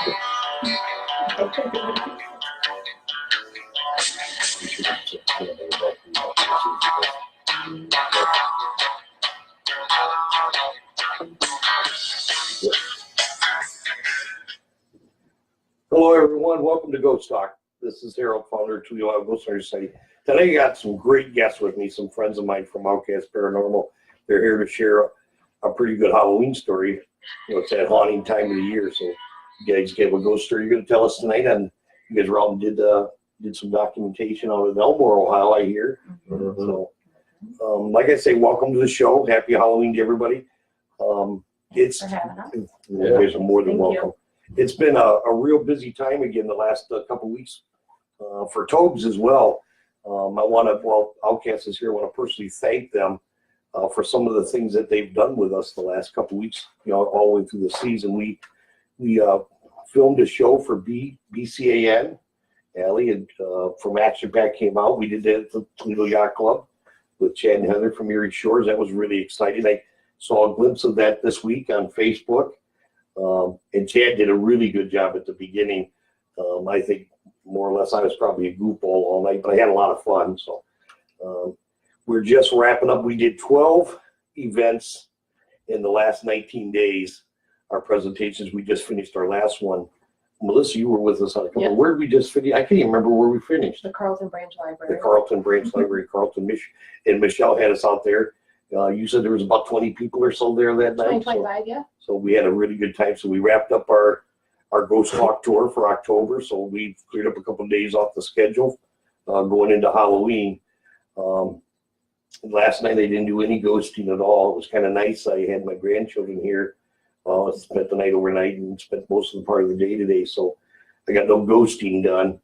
Hello, everyone. Welcome to Ghost Talk. This is Harold, founder of Toledo Ghost Hunter Society. Today, I got some great guests with me, some friends of mine from OutKazt Paranormal. They're here to share a pretty good Halloween story. You know, it's that haunting time of the year, so you guys have a ghost story you're going to tell us tonight. And you guys were out and did some documentation out of Elmore, Ohio, I hear. So, like I say, welcome to the show. Happy Halloween to everybody. Thanks for having us. You guys are more than welcome. It's been a real busy time again the last couple weeks for Togs as well. OutKazt is here. I want to personally thank them for some of the things that they've done with us the last couple weeks, you know, all the way through the season. We filmed a show for BCAN. Allie and from Action Pack came out. We did that at the Toledo Yacht Club with Chad and Heather from Erie Shores. That was really exciting. I saw a glimpse of that this week on Facebook. And Chad did a really good job at the beginning. I think more or less I was probably a goofball all night, but I had a lot of fun. So we're just wrapping up. We did 12 events in the last 19 days. Our presentations, we just finished our last one. Melissa, you were with us on a couple. Yep. Where did we just finish? I can't even remember where we finished. The Carlton Branch Library. The Carlton Branch Library, Carlton, Michigan. And Michelle had us out there. You said there was about 20 people or so there that night. 25, yeah. So we had a really good time. So we wrapped up our Ghost Talk tour for October. So we cleared up a couple of days off the schedule going into Halloween. Last night I didn't do any ghosting at all. It was kind of nice. I had my grandchildren here. Spent the night overnight and spent most of the part of the day today. So I got no ghosting done.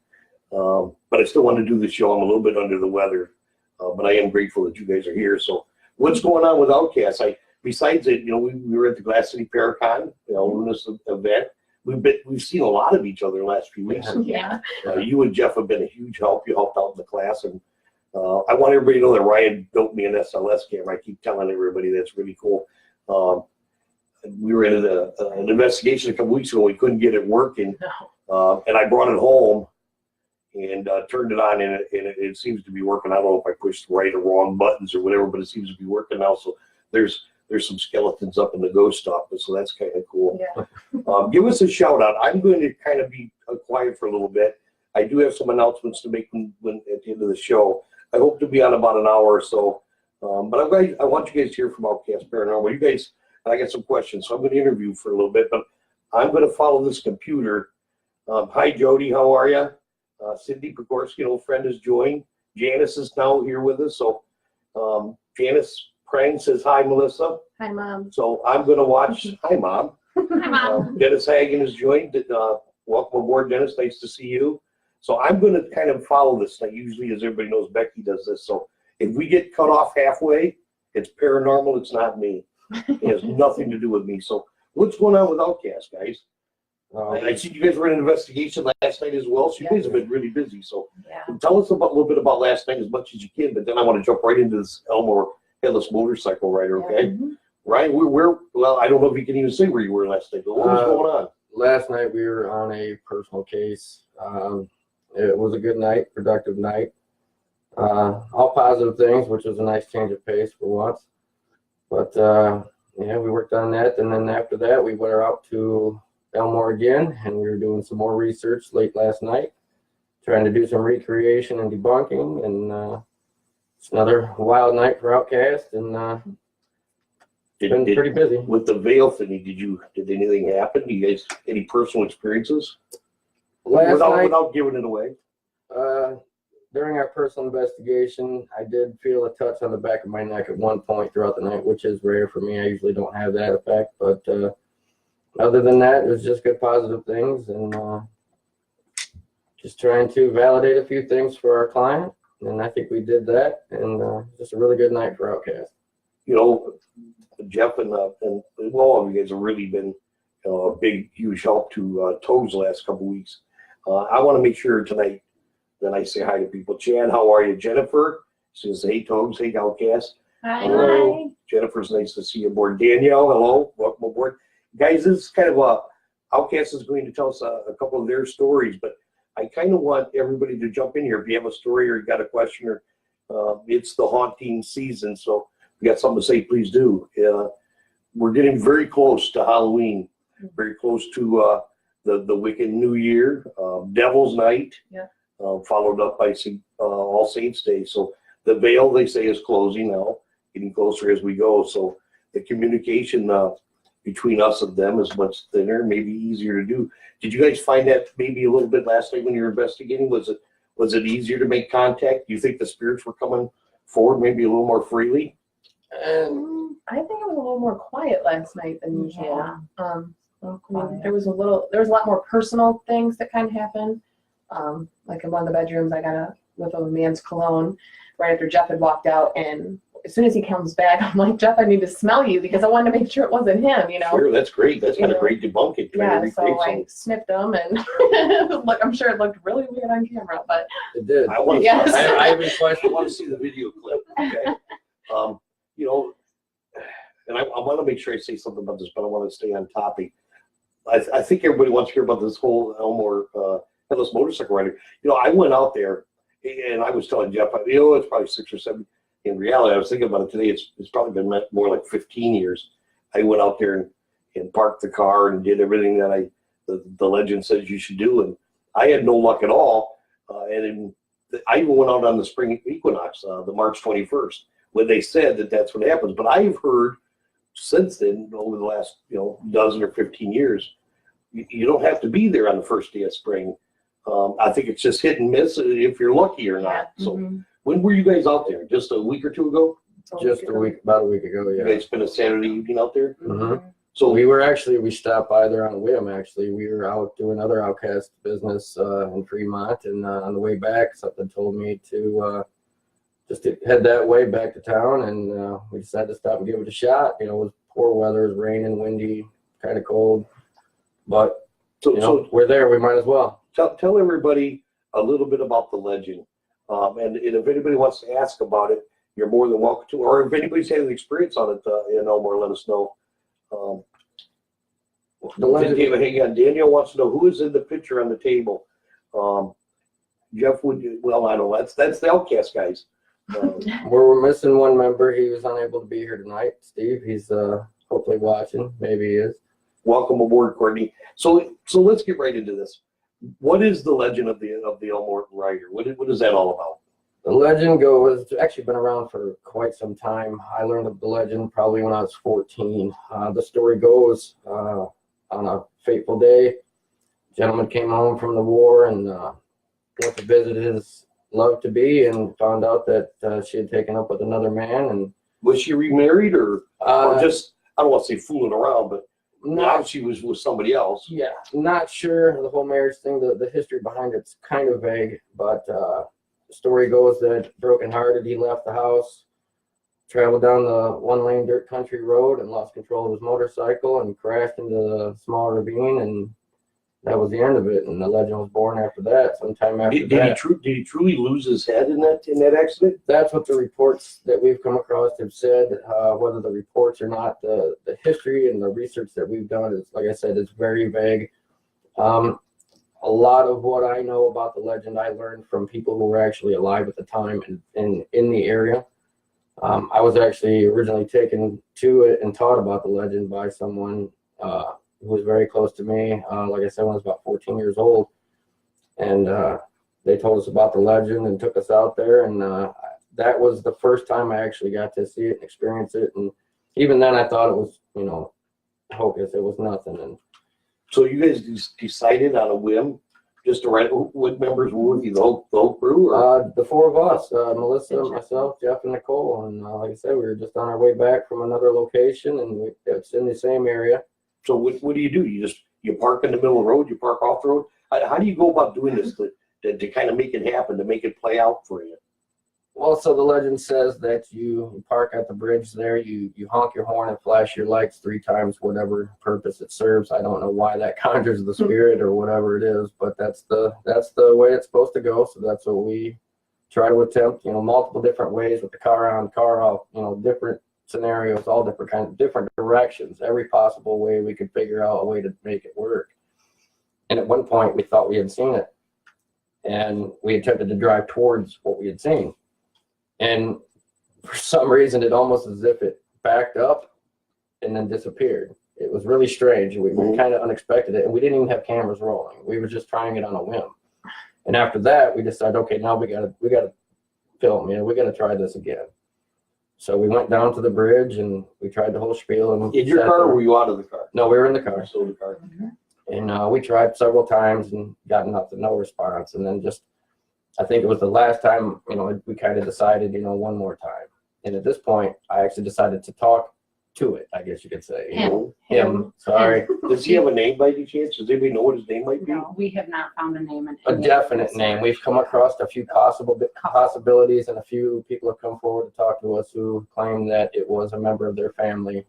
But I still want to do the show. I'm a little bit under the weather. But I am grateful that you guys are here. So what's going on with OutKazt? Besides it, you know, we were at the Glass City Paracon, you know, Luna's event. We've seen a lot of each other the last few weeks. Yeah. You and Jeff have been a huge help. You helped out in the class, and I want everybody to know that Ryan built me an SLS camera. I keep telling everybody that's really cool. We were in an investigation a couple weeks ago. We couldn't get it working, and I brought it home and turned it on, and it seems to be working. I don't know if I pushed the right or wrong buttons or whatever, but it seems to be working now. So there's some skeletons up in the ghost office, so that's kind of cool. Yeah. Give us a shout out. I'm going to kind of be quiet for a little bit. I do have some announcements to make at the end of the show. I hope to be on about an hour or so, but I want you guys to hear from OutKazt Paranormal. You guys, I got some questions, so I'm going to interview for a little bit, but I'm going to follow this computer. Hi, Jody. How are you? Cindy Pekorski, an old friend, has joined. Janice is now here with us. So Janice Prang says, hi, Melissa. Hi, Mom. So I'm going to watch. Hi, Mom. Hi, Mom. Dennis Hagen has joined. Welcome aboard, Dennis. Nice to see you. So I'm going to kind of follow this. Like usually, as everybody knows, Becky does this. So if we get cut off halfway, it's paranormal. It's not me. It has nothing to do with me. So what's going on with OutKazt, guys? I see you guys were in an investigation last night as well, so you guys have been really busy. So tell us a little bit about last night as much as you can, but then I want to jump right into this Elmore Headless Motorcycle Rider, okay? Ryan, well, I don't know if you can even say where you were last night, but what was going on? Last night we were on a personal case. It was a good night, productive night. All positive things, which was a nice change of pace for once. But, yeah, we worked on that, and then after that we went out to Elmore again, and we were doing some more research late last night, trying to do some recreation and debunking, and it's another wild night for OutKazt, and it's been pretty busy. With the veil thing, did anything happen? Do you guys any personal experiences? Without giving it away. During our personal investigation, I did feel a touch on the back of my neck at one point throughout the night, which is rare for me. I usually don't have that effect, but other than that, it was just good positive things, and just trying to validate a few things for our client, and I think we did that, and just a really good night for OutKazt. You know, Jeff and all of you guys have really been a big, huge help to Toes the last couple weeks. I want to make sure tonight that I say hi to people. Chad, how are you? Jennifer says, hey, Toes, hey, OutKazt. Hi. Hello. Jennifer's nice to see you aboard. Danielle, hello, welcome aboard. Guys, this is kind of OutKazt is going to tell us a couple of their stories, but I kind of want everybody to jump in here. If you have a story or you got a question, or it's the haunting season, so if you got something to say, please do. We're getting very close to Halloween, very close to the Wicked New Year, Devil's Night, followed up by All Saints Day. So the veil, they say, is closing now, getting closer as we go. So the communication between us and them is much thinner, maybe easier to do. Did you guys find that maybe a little bit last night when you were investigating? Was it easier to make contact? Do you think the spirits were coming forward maybe a little more freely? I think it was a little more quiet last night than usual. There was a lot more personal things that kind of happened. Like in one of the bedrooms, I got with a man's cologne right after Jeff had walked out, and as soon as he comes back, I'm like, Jeff, I need to smell you because I wanted to make sure it wasn't him, you know. Sure, that's great. That's kind of great debunking. Yeah, so I sniffed him, and look, I'm sure it looked really weird on camera, but it did. I want to. Yes. I have a question. I want to see the video clip. Okay. You know, and I want to make sure I say something about this, but I want to stay on topic. I think everybody wants to hear about this whole Elmore Headless Motorcycle Rider. You know, I went out there, and I was telling Jeff, it's probably 6 or 7. In reality, I was thinking about it today. It's probably been more like 15 years. I went out there and parked the car and did everything that the legend says you should do, and I had no luck at all. I even went out on the spring equinox, the March 21st, when they said that that's what happens. But I've heard since then, over the last dozen or 15 years, you don't have to be there on the first day of spring. I think it's just hit and miss if you're lucky or not. So. When were you guys out there? Just a week or two ago? Just about a week ago, yeah. You guys spent a Saturday evening out there? Mm-hmm. So we stopped by there on the whim, actually. We were out doing other OutKazt business in Fremont, and on the way back, something told me to just to head that way back to town, and we decided to stop and give it a shot. It was poor weather, it was raining, windy, kind of cold, but we're there, we might as well. Tell everybody a little bit about the legend. And if anybody wants to ask about it, you're more than welcome to. Or if anybody's had an experience on it in Elmore, let us know. Hang on. Daniel wants to know who is in the picture on the table. Jeff, I don't know. That's the OutKazt guys. We're missing one member. He was unable to be here tonight. Steve, he's hopefully watching. Maybe he is. Welcome aboard, Courtney. So let's get right into this. What is the legend of the Elmore Rider? What is that all about? The legend goes, it's actually been around for quite some time. I learned of the legend probably when I was 14. The story goes, on a fateful day, a gentleman came home from the war and went to visit his love-to-be and found out that she had taken up with another man. And was she remarried or just, I don't want to say fooling around, but now she was with somebody else. Yeah, not sure. The whole marriage thing, the history behind it's kind of vague, but the story goes that brokenhearted, he left the house, traveled down the one-lane dirt country road and lost control of his motorcycle and crashed into a small ravine, and that was the end of it. And the legend was born after that. Sometime after that. Did he truly lose his head in that accident? That's what the reports that we've come across have said. Whether the reports or not, the history and the research that we've done is, like I said, it's very vague. A lot of what I know about the legend I learned from people who were actually alive at the time and in the area. I was actually originally taken to it and taught about the legend by someone who was very close to me. Like I said, when I was about 14 years old. And they told us about the legend and took us out there. And that was the first time I actually got to see it and experience it. And even then I thought it was, hocus. It was nothing. And so you guys decided on a whim just to rent? What members were with you? The whole crew? Or? The four of us, Melissa, myself, Jeff, and Nicole. And like I said, we were just on our way back from another location, and it's in the same area. So what do? You park in the middle of the road? You park off the road? How do you go about doing this to kind of make it happen, to make it play out for you? Well, so the legend says that you park at the bridge there, you honk your horn and flash your lights 3 times, whatever purpose it serves. I don't know why that conjures the spirit or whatever it is, but that's the way it's supposed to go. So that's what we try to attempt, multiple different ways with the car on, car off, different scenarios, all different kinds of different directions, every possible way we could figure out a way to make it work. And at one point, we thought we had seen it. And we attempted to drive towards what we had seen. And for some reason, it almost as if it backed up and then disappeared. It was really strange. We kind of unexpected it. And we didn't even have cameras rolling. We were just trying it on a whim. And after that, we decided, okay, now we gotta film, we gotta try this again. So we went down to the bridge and we tried the whole spiel. And in your car, or were you out of the car? No, we were in the car. So the car. And we tried several times and got nothing, no response. And then I think it was the last time, we kind of decided, one more time. And at this point, I actually decided to talk to it, I guess you could say. Him. Sorry. Does he have a name by any chance? Does anybody know what his name might be? No, we have not found a name. A definite name. We've come across a few possibilities, and a few people have come forward to talk to us who claim that it was a member of their family,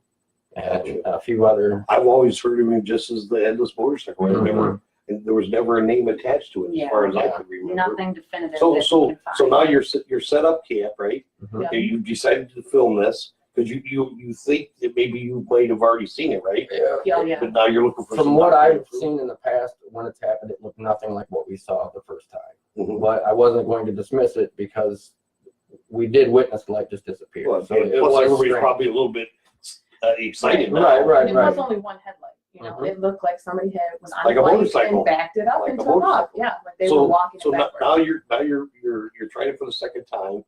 and a few other. I've always heard of him just as the Headless Motorcycle Rider. And there was never a name attached to it, as far as I can remember. Nothing definitive. So now you're set up camp, right? Yeah. You decided to film this because you think that maybe you might have already seen it, right? Yeah. But now you're looking for. From what I've seen in the past, when it's happened, it looked nothing like what we saw the first time. But I wasn't going to dismiss it because we did witness the light just disappear. Well, So plus everybody's probably a little bit excited. Right. It was only one headlight. It looked like somebody was on Like a bike motorcycle. and backed it up Like and a took off. motorcycle. Yeah, like they were walking So it backwards. now you're trying it for the second time.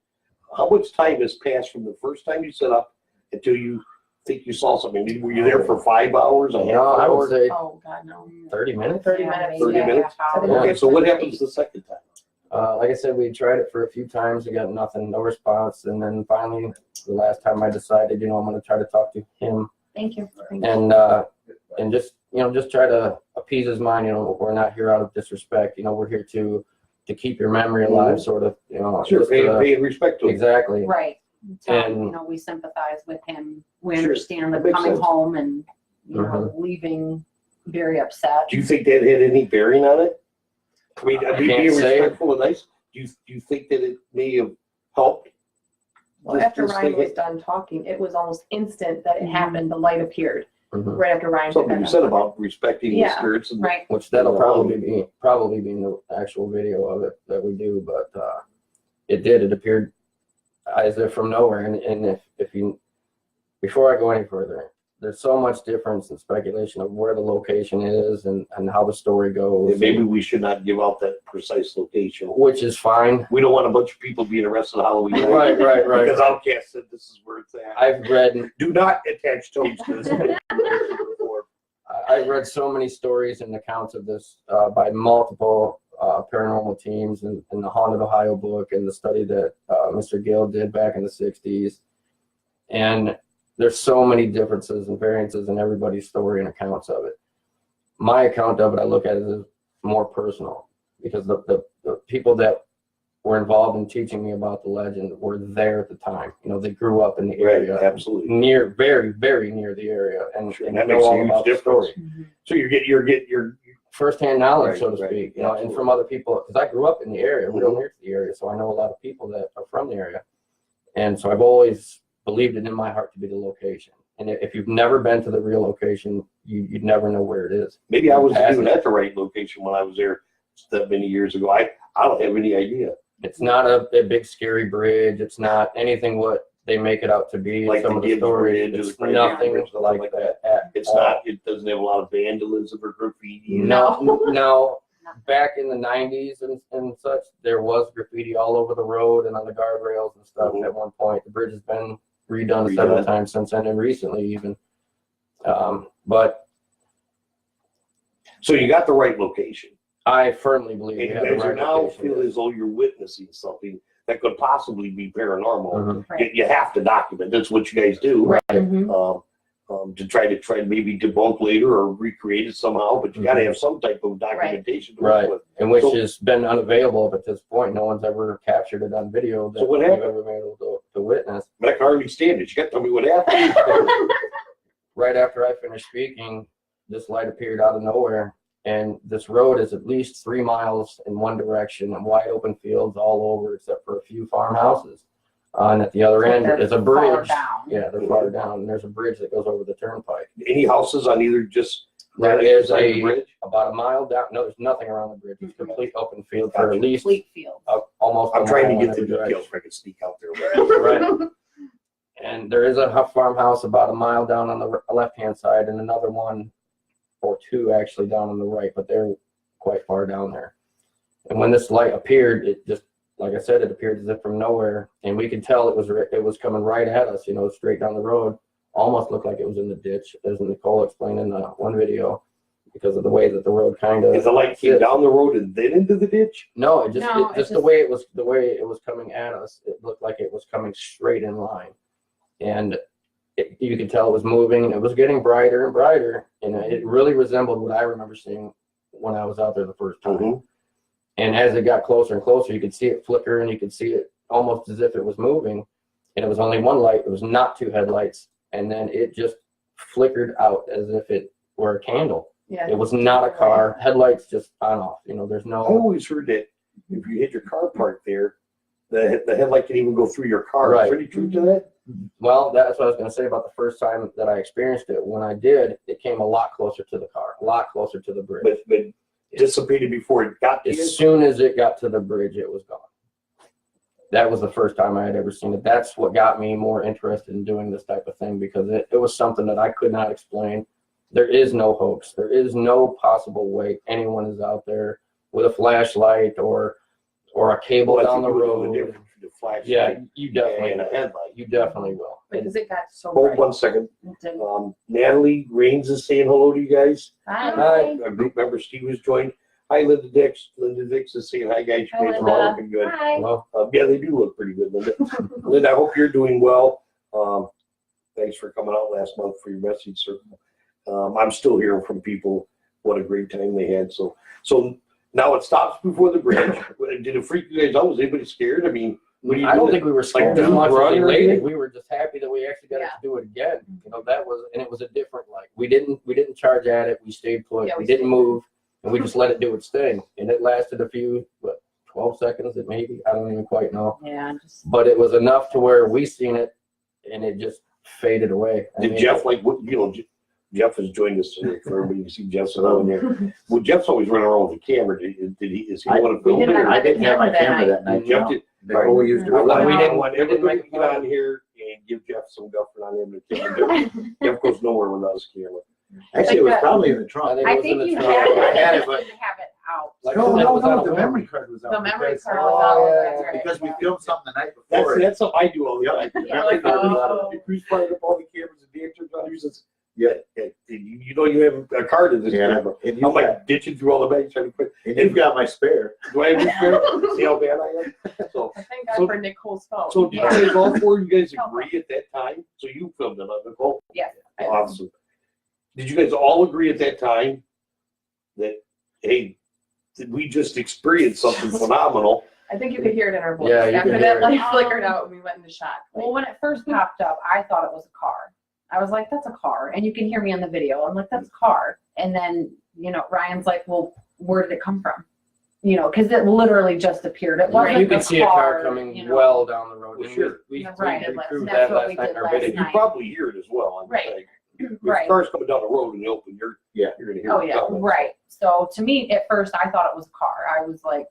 How much time has passed from the first time you set up until you think you saw something? Were you there for 5 hours? A half I hour? would say Oh God, no. 30 minutes. 30 minutes. 30 minutes? Okay, so what happens the second time? Like I said, we tried it for a few times. We got nothing, no response. And then finally, the last time I decided, I'm going to try to talk to him. Thank you. And just try to appease his mind. We're not here out of disrespect. We're here to keep your memory alive, sort of. Sure, paying respect to him. Exactly. Right. So, And- we sympathize with him. We Sure, understand that that makes coming sense. home and, leaving very upset. Do you think that had any bearing on it? I mean, I being can't say. respectful and nice. Do you think that it may have helped? Well, after this Ryan thing? was done talking, it was almost instant that it happened. The light appeared Mhm. right after Ryan. Something you said about respecting the Yeah. spirits. And Right. Which that'll probably be in the actual video of it that we do. But it appeared as if from nowhere. And if you, before I go any further, there's so much difference and speculation of where the location is and how the story goes. And maybe we should not give out that precise location. Which is fine. We don't want a bunch of people being arrested on Halloween night. Right. Because OutKazt said this is where it's at. I've read Do not attach toes to this. I've read so many stories and accounts of this by multiple paranormal teams and the Haunted Ohio book and the study that Mr. Gill did back in the 60s. And there's so many differences and variances in everybody's story and accounts of it. My account of it, I look at it as more personal because the people that were involved in teaching me about the legend were there at the time. They grew up in the area. Right, absolutely. Very, very near the area. And Sure, and that know makes a all huge about the difference. story. So you're getting Firsthand knowledge, Right, so to right, speak, and absolutely. from other people, because I grew up in the area, real near to the area, so I know a lot of people that are from the area, and so I've always believed it in my heart to be the location. And if you've never been to the real location, you'd never know where it is. maybe I was Passage. even at the right location when I was there that many years ago. I don't have any idea. It's not a big scary bridge. It's not anything what they make it out to be. Like Some the of the Gibbs stories, Bridge or it's the Crazy nothing Bridge, something like like that. At It's all. not. It doesn't have a lot of vandalism or graffiti. No. Back in the 90s and such, there was graffiti all over the road and on the guardrails and stuff at one point. The bridge has been redone several times since then, and recently even. But So you got the right location. I firmly believe we And have you the guys are right now location. feel as though you're witnessing something that could possibly be paranormal. Mhm. Right. You have to document. That's what you guys do. Right. Mhm. To try to maybe debunk later or recreate it somehow, but you got to have some type of documentation to work Right. with. And which So- has been unavailable up at this point. No one's ever captured it on video that So what we've happened? ever been able to witness. But I can hardly stand it. You got to tell me what happened. Right after I finished speaking, this light appeared out of nowhere. And this road is at least 3 miles in one direction and wide open fields all over except for a few farmhouses. And at the other end is a Far bridge. down. Yeah, they're far down. And there's a bridge that goes over the turnpike. Any houses on either just There is Beside the a bridge? about a mile down. No, there's nothing around the bridge. It's complete open field for at least Complete field. almost. I'm a trying mile to get in the every details direction. so I can sneak out there. Right. And there is a farmhouse about a mile down on the left-hand side, and another one or two actually down on the right, but they're quite far down there. And when this light appeared, it just, like I said, it appeared as if from nowhere, and we could tell it was coming right at us, straight down the road. Almost looked like it was in the ditch, as Nicole explained in the one video, because of the way that the road kind of. Is the light came down the road and then into the ditch? No, it No, just the way it was coming at us. It looked like it was coming straight in line, and you could tell it was moving, and it was getting brighter and brighter, and it really resembled what I remember seeing when I was out there the first time. Mhm. And as it got closer and closer, you could see it flicker, and you could see it almost as if it was moving, and it was only one light. It was not two headlights, and then it just flickered out as if it were a candle. Yeah. It was not a car. Headlights just on off. There's I no. always heard that if you hit your car parked there, the headlight can even go through your car. Right. Is there any truth to that? Well, that's what I was going to say about the first time that I experienced it. When I did, it came a lot closer to the car, a lot closer to the bridge. But dissipated before it got to you? As soon as it got to the bridge, it was gone. That was the first time I had ever seen it. That's what got me more interested in doing this type of thing, because it was something that I could not explain. There is no hoax. There is no possible way anyone is out there with a flashlight or a cable Well, I down think the you would know road. the difference between the flashlight Yeah, you definitely, and a headlight. you definitely will. Because it got so Hold bright. 1 second. It did. Natalie Rains is saying hello to you guys. Hi. Our group member Steve has joined. Hi, Linda Dix. Linda Dix is saying hi, guys. Hi, You guys are all Linda. looking good. Hi. Well, Yeah, they do look pretty good, Linda. Linda, I hope you're doing well. Thanks for coming out last month for your message circle. I'm still hearing from people what a great time they had. So now it stops before the bridge. Did it freak you guys out? Was anybody scared? I mean, what do you I don't do? think we were scared Like, as much run as or elated. anything? We were just happy that we actually got Yeah. to do it again. And it was a different light. We didn't charge at it. We stayed put. Yeah, we we didn't stayed. move, and we just let it do its thing. And it lasted a few, 12 seconds, it maybe. I don't even quite know. Yeah, just But it was enough to where we seen it, and it just faded away. I Did mean, Jeff Jeff has joined us today for everybody to see Jeff's on there. Well, Jeff's always running around with the camera. Is he want to We film didn't it? have I didn't have my that camera night. that night. Jeff no. did. Nicole used to. I want- we I didn't- want we didn't everybody make to get on here and give Jeff some guffin on him. Jeff goes nowhere without his camera. Actually, it was probably in the I trunk. think I it was in think the you trunk. had I had it, but but- you didn't have it out. Like No, it no, was on no, a the whim. memory card was out. The memory because- card was out, Oh, that's right. Because we filmed something the night before. That's something I do all the time. Yeah, like, oh. Who's fired up all the cameras and dancers on? He says, "Yeah, you have a card in this Yeah, camera." and I'm you've, like got, ditching through all the bags trying to put. and you've got my spare. Do I have your spare? See how bad I am? So, I thank God So- for Nicole's phone. so did you guys, all four of you guys agree at that time? So you filmed it, Nicole? Yes. Awesome. Did you guys all agree at that time that, hey, did we just experience something phenomenal? I think you could hear it in our voice. Yeah, you After could that hear it. light flickered out and we went into shock. Well, when it first popped up, I thought it was a car. I was like, that's a car. And you can hear me on the video. I'm like, that's a car. And then, Ryan's like, well, where did it come from? Because it literally just appeared. It wasn't You could the see a car coming well down the road. Well, And sure. We Right, proved that's that what last we night did in our last video. You night. probably hear it as well. I'm Right. saying. If Right. cars coming down the road in the open, you're gonna hear Oh, it yeah, coming. right. So to me, at first, I thought it was a car. I was like,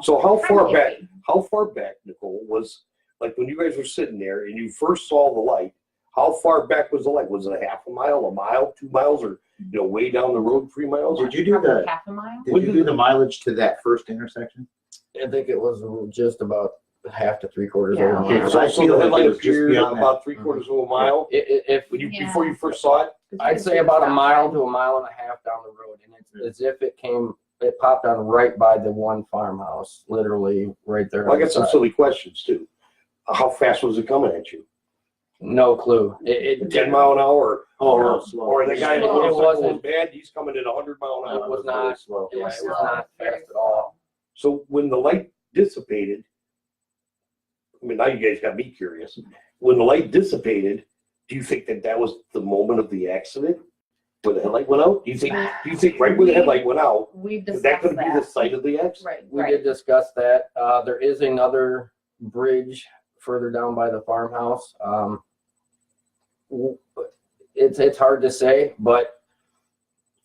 So how far kinda back? iffy. How far back, Nicole, was like when you guys were sitting there and you first saw the light? How far back was the light? Was it a half a mile, 2 miles, or way down the road, 3 miles? Did you do Probably the? half a mile. Did you do the mileage to that first intersection? I think it was just about half to 3/4 Yeah. of a Okay, mile. so I So feel the like headlight it was just appeared beyond that. about 3/4 of a mile If when you Yeah. before you first saw it. I'd say about a mile to a mile and a half down the road, and it's as if it popped on right by the one farmhouse, literally right there. Well, I on the got some side. silly questions too. How fast was it coming at you? No clue. It 10 mile an hour, Oh, or, no, slow. or the guy in the It motorcycle was wasn't- bad. He's coming at 100 mile an It hour. was Very not. slow. Yeah, it was slow, not very fast at all. So when the light dissipated, I mean, now you guys got me curious. When the light dissipated, do you think that was the moment of the accident where the headlight went out? Do you think right where the headlight went out, We've that discussed could be the that. site of the accident? Right. We Right. did discuss that. There is another bridge further down by the farmhouse. It's hard to say, but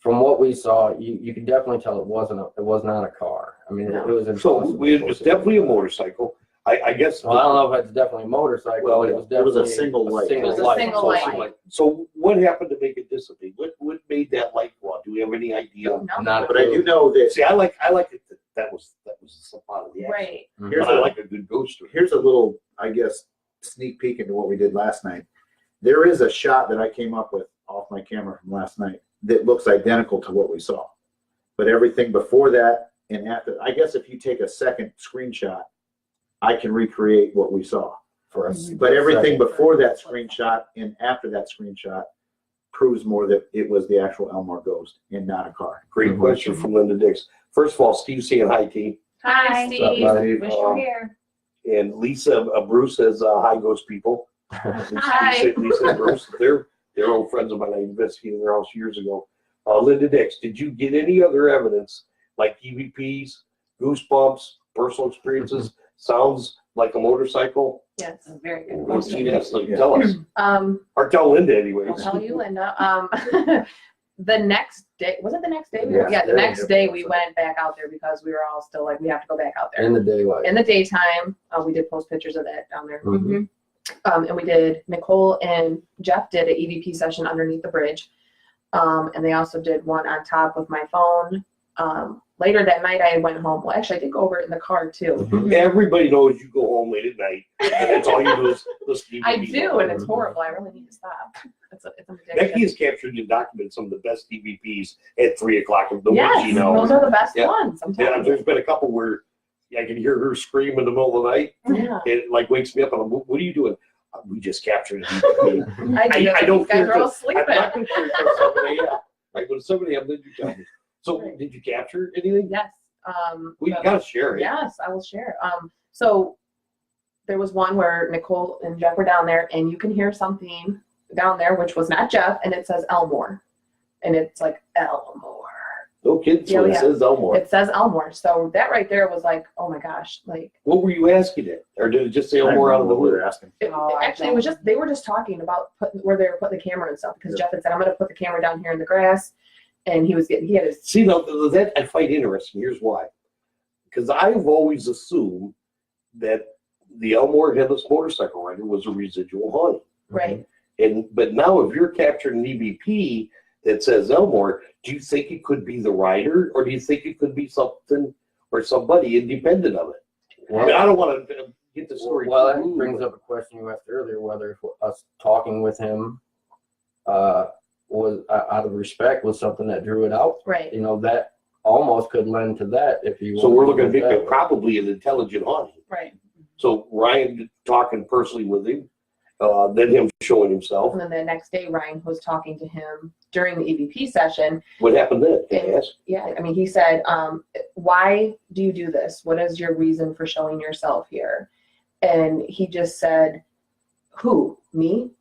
from what we saw, you could definitely tell it was not a car. I mean, it was So impossible. it was definitely a motorcycle. I guess. Well, I don't know if it's definitely a motorcycle. Well, but it was it was a definitely single light. It was a light. single So- light. So what happened to make it dissipate? What made that light go out? Do we have any idea? No. Not a But I do know that See, I like it that was some part of the action. Right. Mhm. Here's But I like a good ghost story. here's a little, I guess, sneak peek into what we did last night. There is a shot that I came up with off my camera from last night that looks identical to what we saw. But everything before that and after, I guess if you take a second screenshot, I can recreate what we saw. for us. But everything before that screenshot and after that screenshot proves more that it was the actual Elmore ghost and not a car. Great Mhm. question from Linda Dix. First of all, Steve saying hi, team. Hi, Hi. Steve. buddy? Wish you were here. And Lisa, Bruce says hi, ghost people. Hi. Lisa and Bruce, they're old friends of mine. I investigated their house years ago. Linda Dix, did you get any other evidence like EVPs, goosebumps, personal experiences, sounds like a motorcycle? Yes. Very good Let's see question. that. So tell us, or tell Linda anyways. I'll tell you, Linda. The next day, was it the next day? Yeah. The next day we went back out there because we were all still like, we have to go back out there. In the daylight. In the daytime, we did post pictures of that down there. Mhm. And we did, Nicole and Jeff did an EVP session underneath the bridge. And they also did one on top with my phone. Later that night I went home. Well, actually I did go over it in the car too. Everybody knows you go home late at night, and that's all you do is listen to I EVPs. do, and it's horrible. I really need to stop. It's an Becky addiction. has captured and documented some of the best DVPs at 3 o'clock of the Yes, week, you know. those are the best Yeah. ones. I'm Yeah, telling there's you. been a couple where I can hear her scream in the middle of the night. Yeah. It like wakes me up and I'm, what are you doing? We just captured a DVP. I do. I don't You guys care are all I'm sleeping. not going to care until 7 a.m. Like when 7 a.m. then you tell me. So Right. did you capture anything? Yes. Well, you but- got to share it. Yes, I will share. So there was one where Nicole and Jeff were down there, and you can hear something down there, which was not Jeff, and it says Elmore, and it's like Elmore. No kids, Yeah, so it yeah. says Elmore. It says Elmore. So that right there was like, oh my gosh, like What were you asking it? Or did it just say I Elmore out don't of know the what we blue? were asking. actually it was just they were just talking about where they were putting the camera and stuff because Jeff had said I'm going to put the camera down here in the grass, and he had his See, now, that I find interesting. Here's why. Because I've always assumed that the Elmore Headless Motorcycle Rider was a residual haunting. right. But now if you're capturing an EVP that says Elmore, do you think it could be the rider, or do you think it could be something or somebody independent of it? I mean, I don't want to get the story. Well, too that moved, brings but- up a question you asked earlier, whether if us talking with him was out of respect was something that drew it out. Right. You know, that almost could lend to that if you. So we're wanted looking to go at that way. probably an intelligent haunting. Right. So Ryan talking personally with him, then him showing himself. And then the next day, Ryan was talking to him during the EVP session. What happened then? Can I ask? Yeah, I mean, he said, why do you do this? What is your reason for showing yourself here? And he just said, who? Me?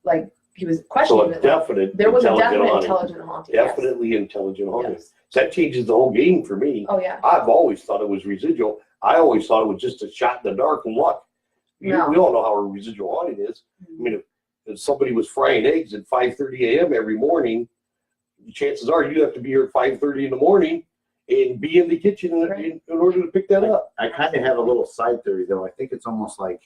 Like, he was So questioning a it. definite There was a intelligent definite haunting. intelligent haunting. yes. Definitely intelligent haunting. Yes. So that changes the whole game for me. Oh, yeah. I've always thought it was residual. I always thought it was just a shot in the dark and luck. No. We all know how a residual haunting is. I mean, if somebody was frying eggs at 5:30 a.m. every morning, chances are you have to be here at 5:30 in the morning and be in the kitchen in order to pick that up. I kind of have a little side theory though. I think it's almost like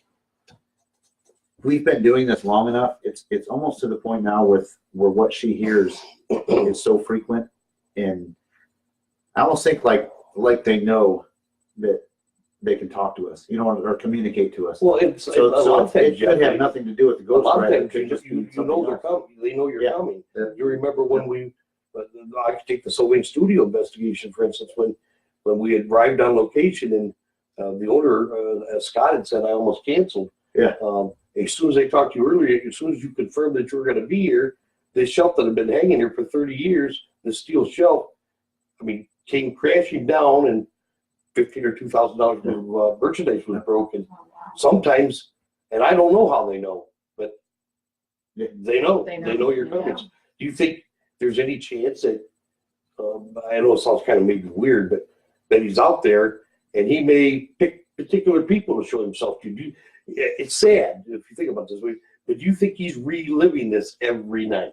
we've been doing this long enough. It's almost to the point now with where what she hears is so frequent, and I almost think like they know that they can talk to us, you know, or communicate to us. Well, it's So, a lot of it times, could have Jeff, nothing to do with the a ghost lot of rider. It times could just be you know something they're else. coming. They know you're Yeah. coming. Yeah. You remember when I could take the Sylvain Studio investigation, for instance, when we had arrived on location and the owner, Scott, had said, I almost canceled. Yeah. As soon as they talked to you earlier, as soon as you confirmed that you were going to be here, this shelf that had been hanging here for 30 years, the steel shelf, I mean, came crashing down and $1,500 or $2,000 worth of merchandise was broken. Sometimes, and I don't know how they know, but they know. They They know. know you're coming. Yeah. Do you think there's any chance that, I know it sounds kind of maybe weird, but that he's out there and he may pick particular people to show himself to? It's sad if you think about it this way, but do you think he's reliving this every night?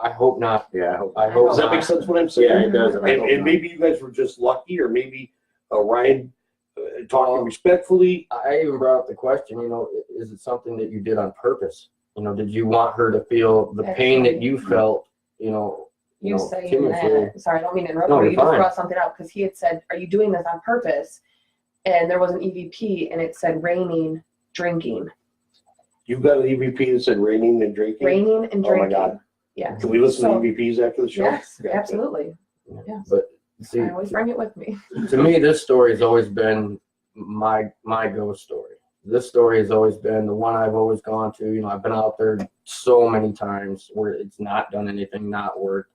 I hope not. Yeah, I hope. I hope Does that not. make sense what I'm saying? Yeah, it does. I hope And not. maybe you guys were just lucky, or maybe Ryan talking Well, respectfully. I even brought up the question, you know, is it something that you did on purpose? You know, did you want her to feel the pain that you felt, you know, You saying Timmy feeling? that, sorry, I don't mean to interrupt, No, but you're you just fine. brought something up, because he had said, are you doing this on purpose? And there was an EVP, and it said raining, drinking. You got an EVP that said raining and drinking. Raining and Oh my drinking. God. Yeah. Can we listen So- to EVPs after the show? Yes, Yeah. absolutely. Yes. But see, I always bring it with me. to me, this story has always been my ghost story. This story has always been the one I've always gone to. You know, I've been out there so many times where it's not done anything, not worked.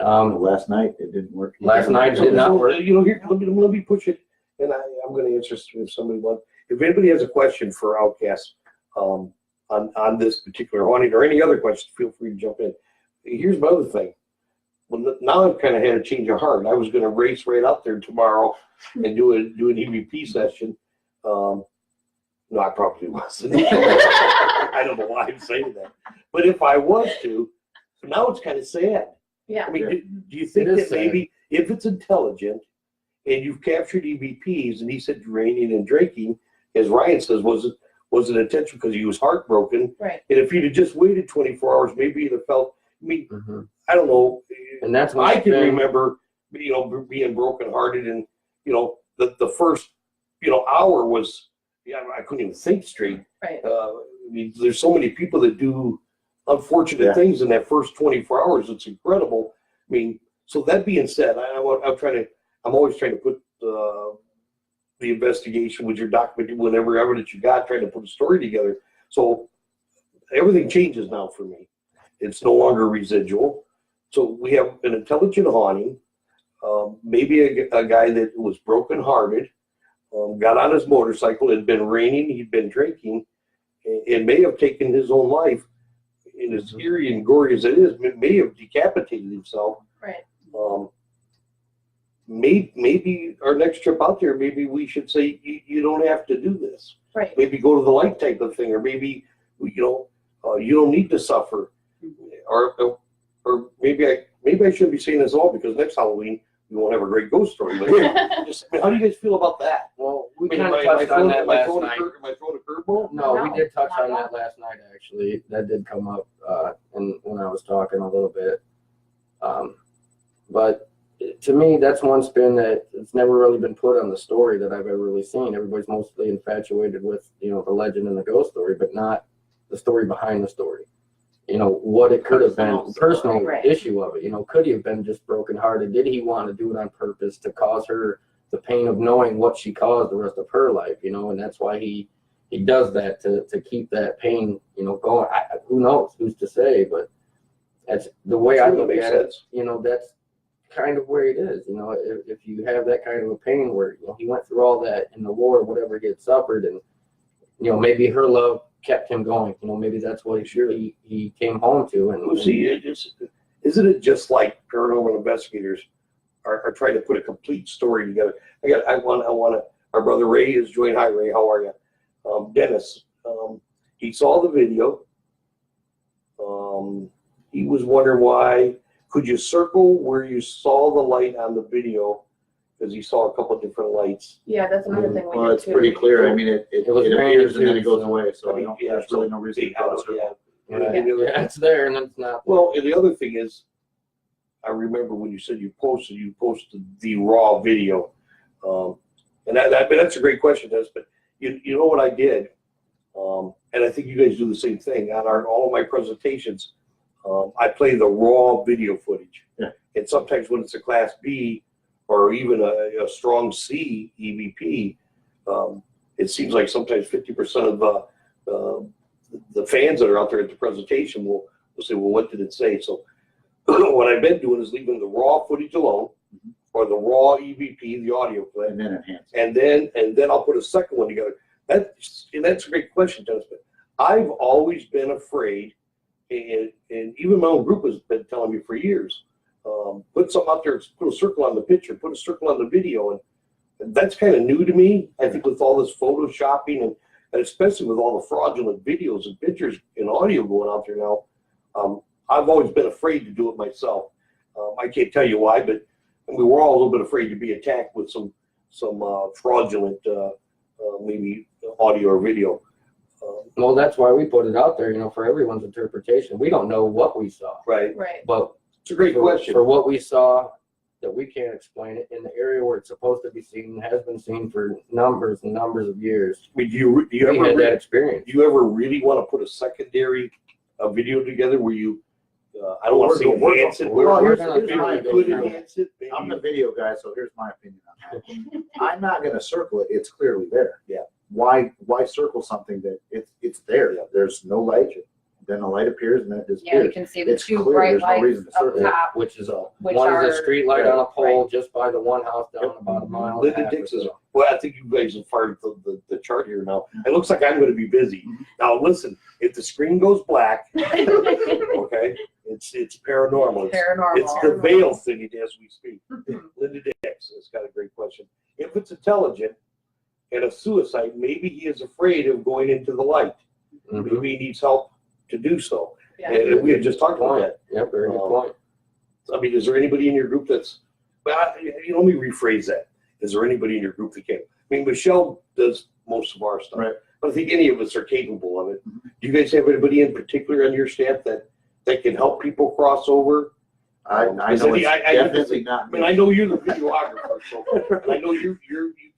Last night it didn't work. Last night did not work. You know, here, let me push it, and I'm going to answer if somebody wants. If anybody has a question for OutKazt on this particular haunting or any other questions, feel free to jump in. Here's my other thing. Well, now I've kind of had a change of heart. I was going to race right out there tomorrow and do an EVP session. No, I probably wasn't. I don't know why I'm saying that. But if I was to, now it's kind of sad. Yeah. I mean, Yeah. do you think It that is sad. maybe if it's intelligent and you've captured EVPs, and he said raining and drinking, as Ryan says, was it intentional because he was heartbroken? Right. And if he'd have just waited 24 hours, maybe he'd have felt. I mean, Mhm. I don't know. And that's I can thing. remember, you know, being brokenhearted, and you know, the first, you know, hour was, yeah, I couldn't even think straight. Right. I mean, there's so many people that do unfortunate Yeah. things in that first 24 hours. It's incredible. I mean, so that being said, I'm always trying to put the investigation with your document, whatever evidence you got, trying to put a story together. So everything changes now for me. It's no longer residual. So we have an intelligent haunting, maybe a guy that was brokenhearted, got on his motorcycle. It had been raining. He'd been drinking, and may have taken his own life. And as eerie and gory as it is, may have decapitated himself. Right. Maybe our next trip out there, maybe we should say you don't have to do this. Right. Maybe go to the light type of thing, or maybe you don't need to suffer, or maybe I shouldn't be saying this all, because next Halloween we won't have a great ghost story. But just, how do you guys feel about that? Well, we I mean, kind of am I touched on throwing- that am I last throwing a night. am I throwing a curveball? No, we No, did touch not on at that last night, actually. That did come up and when I was talking a little bit. But to me, that's one spin that it's never really been put on the story that I've ever really seen. Everybody's mostly infatuated with, you know, the legend and the ghost story, but not the story behind the story. You know, what it could have been, personal Right. issue of it. You know, could he have been just brokenhearted? Did he want to do it on purpose to cause her the pain of knowing what she caused the rest of her life? You know, and that's why he does that to keep that pain, you know, going. Who knows? Who's to say? But that's the way I Sure, that look makes at it. sense. You know, that's kind of where it is. You know, if you have that kind of a pain where, you know, he went through all that in the war, whatever he had suffered, and you know, maybe her love kept him going. You know, maybe that's what he came home to. And Well, see, isn't it just like paranormal investigators are trying to put a complete story together? I want to. Our brother Ray is joined. Hi, Ray. How are you? Dennis. He saw the video. He was wondering why. Could you circle where you saw the light on the video? Because he saw a couple of different lights. Yeah, that's another thing we Well, did it's too. pretty clear. I mean, it was appears and then it painted goes too, away. So I mean, yeah, there's really no reason to draw a circle. Yeah. Right. And the other- Yeah, it's there and it's not. Well, and the other thing is, I remember when you said you posted the raw video, and that's a great question, Dennis. But you know what I did, and I think you guys do the same thing on all of my presentations. I play the raw video footage, Yeah. And sometimes when it's a Class B or even a strong C EVP, it seems like sometimes 50% of the fans that are out there at the presentation will say, well, what did it say? So what I've been doing is leaving the raw footage alone, or the raw EVP, the audio clip, And then enhance. and then I'll put a second one together. That's a great question, Dennis. But I've always been afraid, and even my own group has been telling me for years, put something out there, put a circle on the picture, put a circle on the video, and that's kind of new to me. I think with all this photoshopping and especially with all the fraudulent videos and pictures and audio going out there now, I've always been afraid to do it myself. I can't tell you why, but we were all a little bit afraid to be attacked with some fraudulent, maybe audio or video. Well, that's why we put it out there, for everyone's interpretation. We don't know what we saw, Right. Right. but It's a great question. For what we saw, that we can't explain it in the area where it's supposed to be seen, has been seen for numbers and numbers of years. I mean, do you We had ever that experience. do you ever really want to put a secondary video together where you I don't want to say enhance it, Well, where here's maybe my you could opinion. enhance it. Maybe I'm the video guy, so here's my opinion on that. I'm not gonna circle it, it's clearly there. Yeah. Why circle something that it's there? There's no light, then a light appears and then it Yeah, you disappears. can see the It's two clear, bright there's no reason lights to up circle it. top. Which is Which one is are- a street light on a pole Right. just by the one house down about a mile. Linda and a half or Dix is, so. well, I think you guys have fired the chart here now. It looks like I'm going to be busy. Now, listen, if the screen goes black, okay, it's paranormal. Paranormal. It's the veil thingy as we speak. Linda Dix has got a great question. If it's intelligent and a suicide, maybe he is afraid of going into the light. Mhm. Maybe he needs help to do so. Yeah. And we had just talked about that. Yep, very good point. I mean, is there anybody in your group that's, well, let me rephrase that. Is there anybody in your group that can? I mean, Michelle does most of our stuff. Right. But I think any of us are capable of it. Do you guys have anybody in particular on your staff that can help people cross over? I know it's definitely not I mean, me. I know you're the videographer, so, and I know you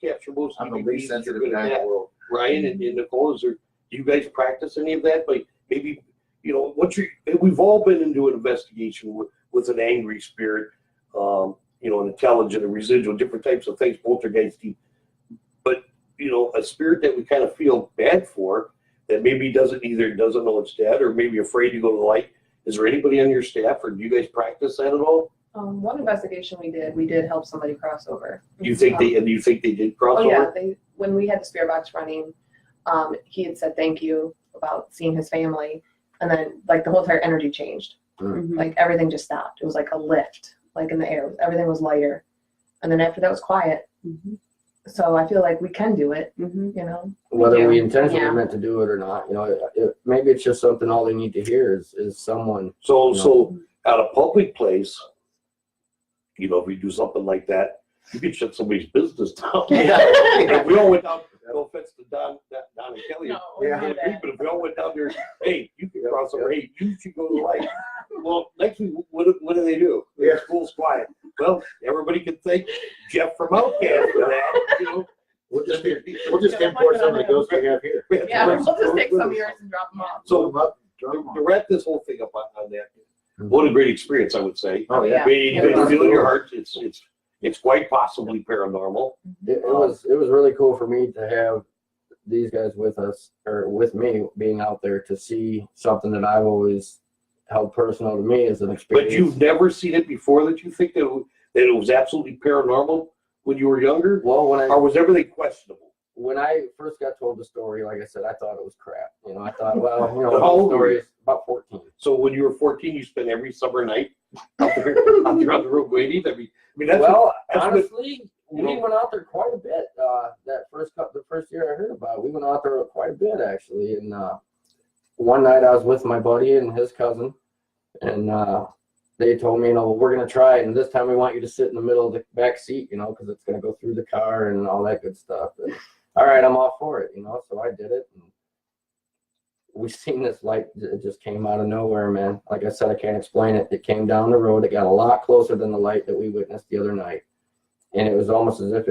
capture most I'm of the the least you're sensitive good guy at in the that. world. Ryan and Nicole, do you guys practice any of that? Like maybe, we've all been into an investigation with an angry spirit, an intelligent, a residual, different types of things, poltergeisty. But, a spirit that we kind of feel bad for, that maybe doesn't know it's dead or maybe afraid to go to the light. Is there anybody on your staff or do you guys practice that at all? One investigation we did help somebody cross over. Do you think they did cross Oh over? yeah, when we had the spirit box running, he had said thank you about seeing his family, and then like the whole entire energy changed. Mhm. Like everything just stopped. It was like a lift, like in the air. Everything was lighter, and then after that was quiet. Mhm. So I feel like we can do it. Mhm. Whether we do. intentionally Yeah. meant to do it or not, maybe it's just something all they need to hear is someone. So at a public place, if we do something like that, you could shut somebody's business down. If we all went down, no offense to Don and Kelly. No, Yeah. we did that. But if we all went down there, hey, you can cross over, hey, you should go to the light. Well, next week, what do they do? Yeah. School's quiet. Well, everybody can thank Jeff from OutKazt for that, We'll just import some of the ghosts we have here. Yeah, we'll just take some of yours and drop them off. So Load 'em up, drop 'em to off. wrap this whole thing up on that, what a great experience, I would say. Oh, yeah. I mean, you can feel in your heart, it's quite possibly paranormal. It was really cool for me to have these guys with us, or with me being out there to see something that I've always held personal to me as an experience. But you've never seen it before that you think that it was absolutely paranormal when you were younger? Well, Or was everything questionable? when I first got told the story, like I said, I thought it was crap. I thought, well, How the old were story you? is about 14. So when you were 14, you spent every summer night out there on the road waiting? I mean that's Well, that's what- honestly, we went out there quite a bit. The first year I heard about it, we went out there quite a bit actually. And one night I was with my buddy and his cousin, and they told me, we're gonna try it, and this time we want you to sit in the middle of the back seat, because it's gonna go through the car and all that good stuff. And, all right, I'm all for it, So I did it. And we seen this light. It just came out of nowhere, man. Like I said, I can't explain it. It came down the road. It got a lot closer than the light that we witnessed the other night. And it was almost as if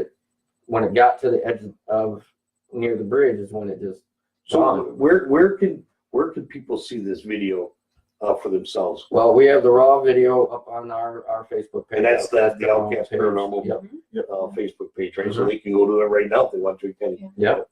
when it got to the edge of near the bridge is when it just So gone. where can people see this video for themselves? Well, we have the raw video up on our Facebook page. And that's the OutKazt page. Paranormal Yep. Facebook page, right? So they can go to it right now if they want to. Yep.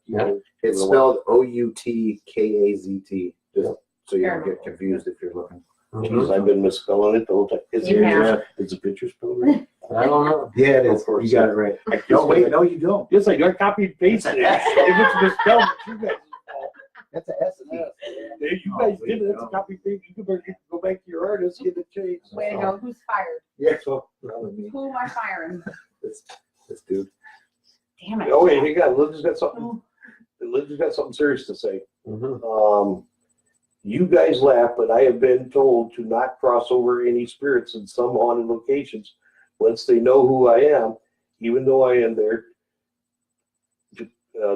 It's spelled OUTKAZT, just so you don't get confused if you're looking. Because I've been misspelling it the whole time. Is You have. the picture spelled right? I don't know. Yeah, it Of is. course. You got it right. No, wait, no, you don't. Yes, I do. I copied and pasted it. If it's misspelled, it's you guys' fault. That's an S and S. If you guys did it, that's a copy and paste. You can go back to your artist, get it changed. Way to go. Who's fired? Yeah, so, probably me. Who am I firing? This dude. Damn it. Oh, wait, hang on. Linda's got something serious to say. Mhm. You guys laugh, but I have been told to not cross over any spirits in some haunted locations once they know who I am, even though I am there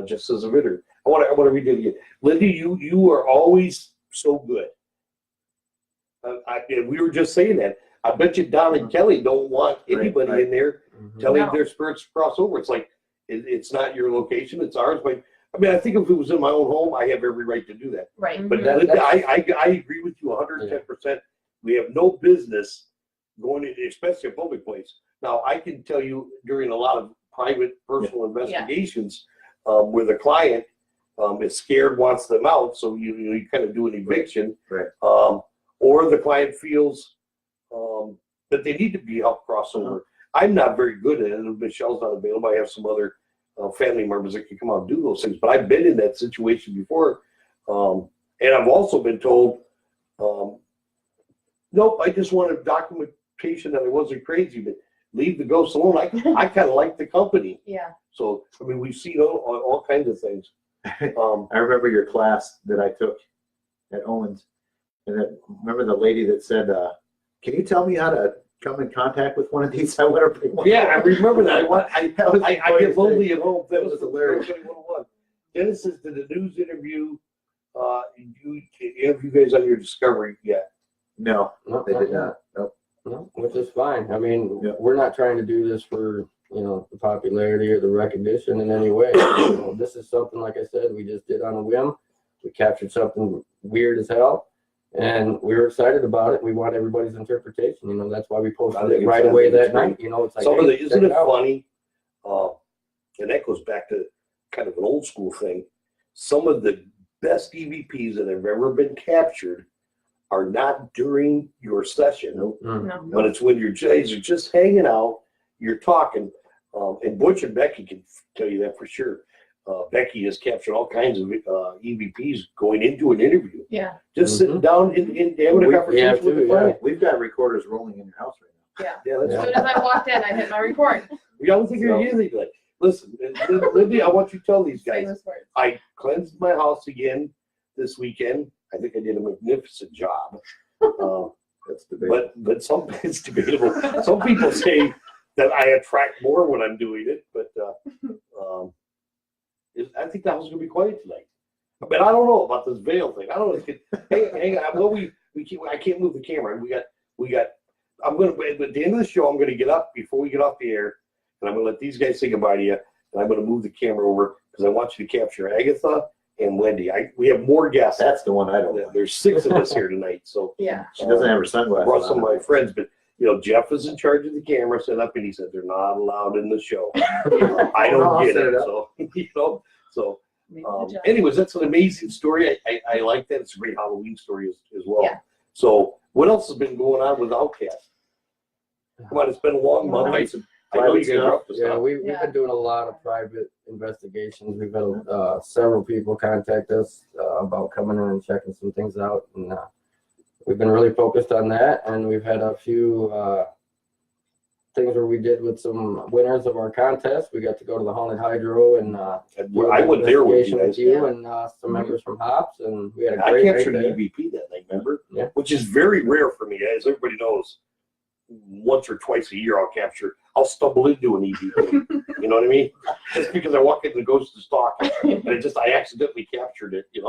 just as a visitor. I want to read it again. Lindy, you are always so good. And we were just saying that. I bet you Don and Kelly don't want anybody in there telling their spirits to cross over. It's like, it's not your location, it's ours. But I mean, I think if it was in my own home, I have every right to do that. Right. But I agree with you 110%. We have no business going in, especially a public place. Now, I can tell you during a lot of private, personal investigations where the client is scared, wants them out, so you kind of do an eviction. Right. Or the client feels that they need to be helped cross over. I'm not very good at it. Michelle's not available. I have some other family members that can come out and do those things. But I've been in that situation before. And I've also been told, nope, I just wanted documentation that I wasn't crazy, but leave the ghosts alone. I kind of like the company. Yeah. So, I mean, we've seen all kinds of things. I remember your class that I took at Owens, and remember the lady that said, "Can you tell me how to come in contact with one of these?" I went up to one. Yeah, I remember that. I get lonely at home. That was hilarious. Dennis did a news interview. You interview guys on your Discovery yet? No, they did not. Nope. No, which is fine. I mean, Yeah. we're not trying to do this for, the popularity or the recognition in any way. This is something, like I said, we just did on a whim. We captured something weird as hell, and we were excited about it. We want everybody's interpretation. That's why we posted it right away that night. It's like, Some of the, isn't check it out. funny? And that goes back to kind of an old school thing. Some of the best EVPs that have ever been captured are not during your session. No. But it's when your guys are just hanging out, you're talking, and Butch and Becky can tell you that for sure. Becky has captured all kinds of EVPs going into an interview. Yeah. Just sitting down and having a conversation with the client. We've got recorders rolling in your house right now. Yeah. Yeah, that's As soon as I walked in, I hit my record. We don't think you're anything like. Listen, Lindy, I want you to tell these guys. Famous words. I cleansed my house again this weekend. I think I did a magnificent job. That's debatable. But it's debatable. Some people say that I attract more when I'm doing it, but I think the house is gonna be quiet tonight. But I don't know about this veil thing. I don't know. Hang on. Well, I can't move the camera. We got. I'm gonna at the end of the show. I'm gonna get up before we get off the air, and I'm gonna let these guys say goodbye to you. And I'm gonna move the camera over because I want you to capture Agatha and Wendy. We have more guests. That's the one I don't like. There's 6 of us here tonight, so Yeah. She doesn't have her sunglasses brought some of on. my friends, but Jeff is in charge of the camera setup, and he said they're not allowed in the show. I Well, don't I'll get set it, it up. so Maybe the judge. anyways, that's an amazing story. I like that. It's a great Halloween story as well. Yeah. So what else has been going on with OutKazt? Come on, it's been a long month. I know you guys are up to Yeah, stuff. we've been doing a lot of private investigations. We've had several people contact us about coming in and checking some things out, and we've been really focused on that. And we've had a few things where we did with some winners of our contest. We got to go to the Haunted Hydro and I went there with you guys. you and some members from Hops, and we had a I great night captured an there. EVP that night, remember? Yeah. Which is very rare for me, as everybody knows. Once or twice a year, I'll stumble into an EVP. You know what I mean? Just because I walk in the ghost is talking, and I accidentally captured it. Yep.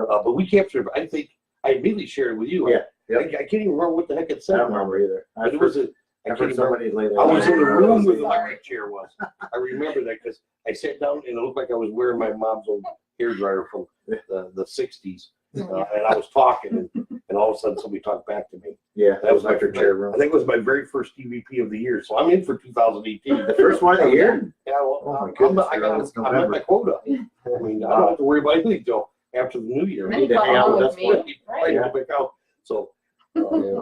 But we captured it. I think I immediately shared it with you. Yeah. I can't even remember what the heck it I said. don't remember either. But it was I I've can't heard remember. somebody lay there. I was in the room where the Sorry. electric chair was. I remember that because I sat down and it looked like I was wearing my mom's old hairdryer from the 60s. And I was talking, and all of a sudden somebody talked back to me. Yeah, That was my electric chair room. I think it was my very first EVP of the year. So I'm in for 2018. The first one of the year? Yeah, well, Oh my I'm goodness, at November. my quota. I mean, I don't have to worry about anything till after the new year. Then you to come hang out home with with us me. Right, Right. go back out. So Yeah.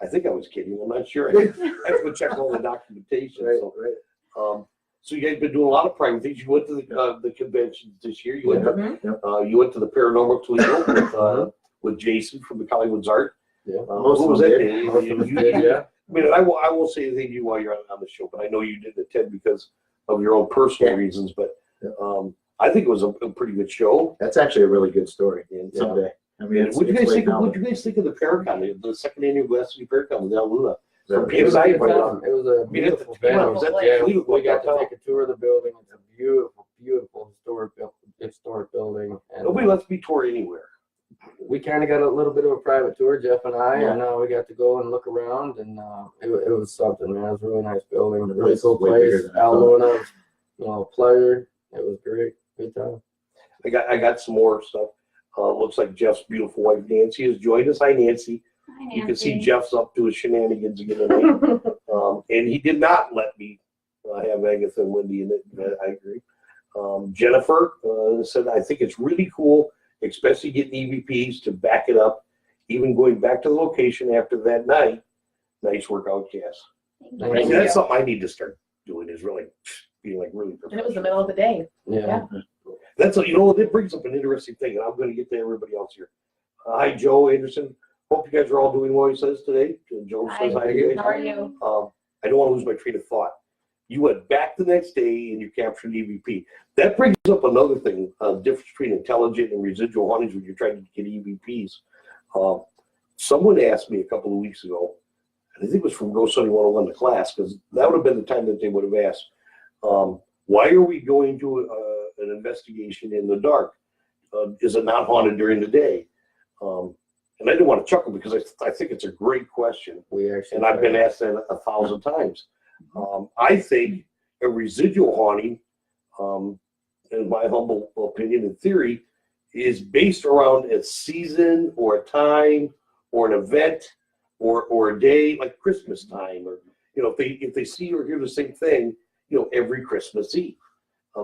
I think I was kidding. I'm not sure. I have to go check all the documentation. Right, So, right. so you guys been doing a lot of private things. You went to the conventions this year. You went to Mhm. you went to the Paranormal Toledo with Jason from the Collingwood's Art. Yeah. Most what of was them that? did. Most of us did, yeah. I mean, I won't say anything to you while you're on the show, but I know you didn't attend because of your own personal reasons. But Yeah. I think it was a pretty good show. That's actually a really good story. And Someday. I mean, it's, What'd you it's guys late think? now, What'd you guys think of the Paracon, the second annual Glass City Paracon with El Luna? but- It was a Excited good about time. It was a I mean, at the beautiful time, venue. was that Yeah, beautiful we got to downtown? take a tour of the building. It's a beautiful historic building. And Nobody lets me tour anywhere. we kind of got a little bit of a private tour, Jeff and I, Yeah. and we got to go and look around, and it was something, man. It was a really nice building, The really place cool is way bigger place. than I Al thought. Luna, player. It was great, good time. I got some more stuff. Looks like Jeff's beautiful wife Nancy has joined us. Hi, Nancy. Hi, You can see Nancy. Jeff's up to his shenanigans again tonight. And he did not let me have Agatha and Wendy in it. I agree. Jennifer said, I think it's really cool, especially getting EVPs to back it up, even going back to the location after that night. Nice work, OutKazt. Thank Thank you. That's you. something I need to start doing, is really being like really And it was the professional. middle of the day. Yeah. That's you know that brings up an interesting thing, and I'm going to get to everybody else here. Hi, Joe Anderson. Hope you guys are all doing well. He says today. Joe says hi to you. How are you? I don't want to lose my train of thought. You went back the next day and you captured EVP. That brings up another thing: difference between intelligent and residual hauntings when you're trying to get EVPs. Someone asked me a couple of weeks ago, and I think it was from Ghost Hunting 101 the class, because that would have been the time that they would have asked, why are we going to an investigation in the dark? Is it not haunted during the day? And I didn't want to chuckle because I think it's a great question. We actually. And I've been asked that 1,000 times. I think a residual haunting, in my humble opinion and theory, is based around a season or a time or an event or a day, like Christmas time, or if they see or hear the same thing, every Christmas Eve.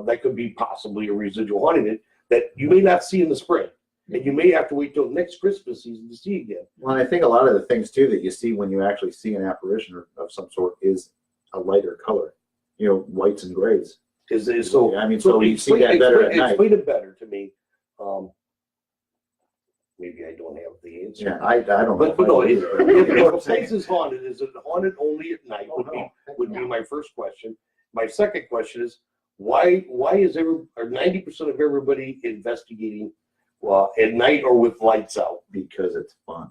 That could be possibly a residual haunting that you may not see in the spring. And you may have to wait till next Christmas season to see again. Well, and I think a lot of the things too that you see when you actually see an apparition of some sort is a lighter color, whites and grays. So I mean, so you see that better at night. Explain it better to me. Maybe I don't have the answer. Yeah, I don't know. But no, if I do, if but- a place is haunted, is it haunted only at night? Would be my first question. My second question is why is 90% of everybody investigating at night or with lights out? Because it's fun.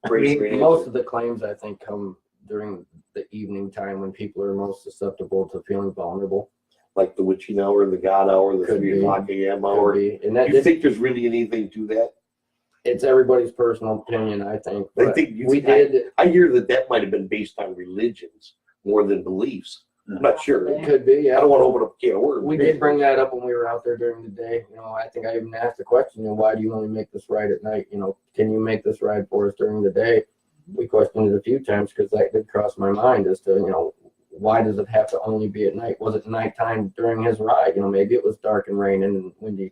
Great Most answer. of the claims, I think, come during the evening time when people are most susceptible to feeling vulnerable. Like the witching hour, the God hour, the Could 3 be. o'clock a.m. Could hour. be. And Do you think there's really anything to that? it's everybody's personal opinion, I think. I But think we did. I hear that might have been based on religions more than beliefs. I'm not sure. It could be. I Yeah. don't want to open up a can of worms. We did bring that up when we were out there during the day. I think I even asked the question, why do you only make this ride at night? Can you make this ride for us during the day? We questioned it a few times because that did cross my mind as to, why does it have to only be at night? Was it nighttime during his ride? Maybe it was dark and raining and windy.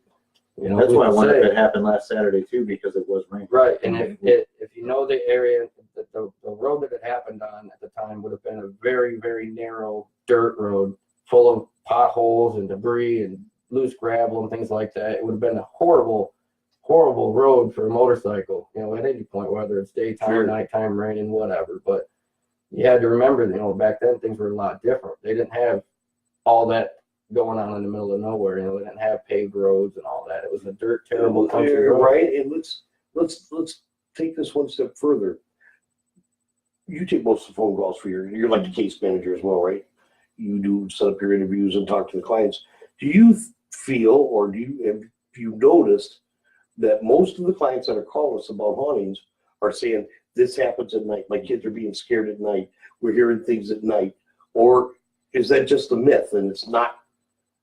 That's who why I can wonder if say? it happened last Saturday too, because it was raining. Right, and if you know the area, the road that it happened on at the time would have been a very, very narrow dirt road full of potholes and debris and loose gravel and things like that. It would have been a horrible road for a motorcycle, at any point, whether it's daytime, Sure. nighttime, raining, whatever. But you had to remember, back then things were a lot different. They didn't have all that going on in the middle of nowhere. They didn't have paved roads and all that. It was a dirt, terrible country road. Right, and let's take this one step further. You take most of the phone calls for you're like the case manager as well, right? You do set up your interviews and talk to the clients. Do you feel, or have you noticed that most of the clients that are calling us about hauntings are saying this happens at night? My kids are being scared at night. We're hearing things at night, or is that just a myth and it's not?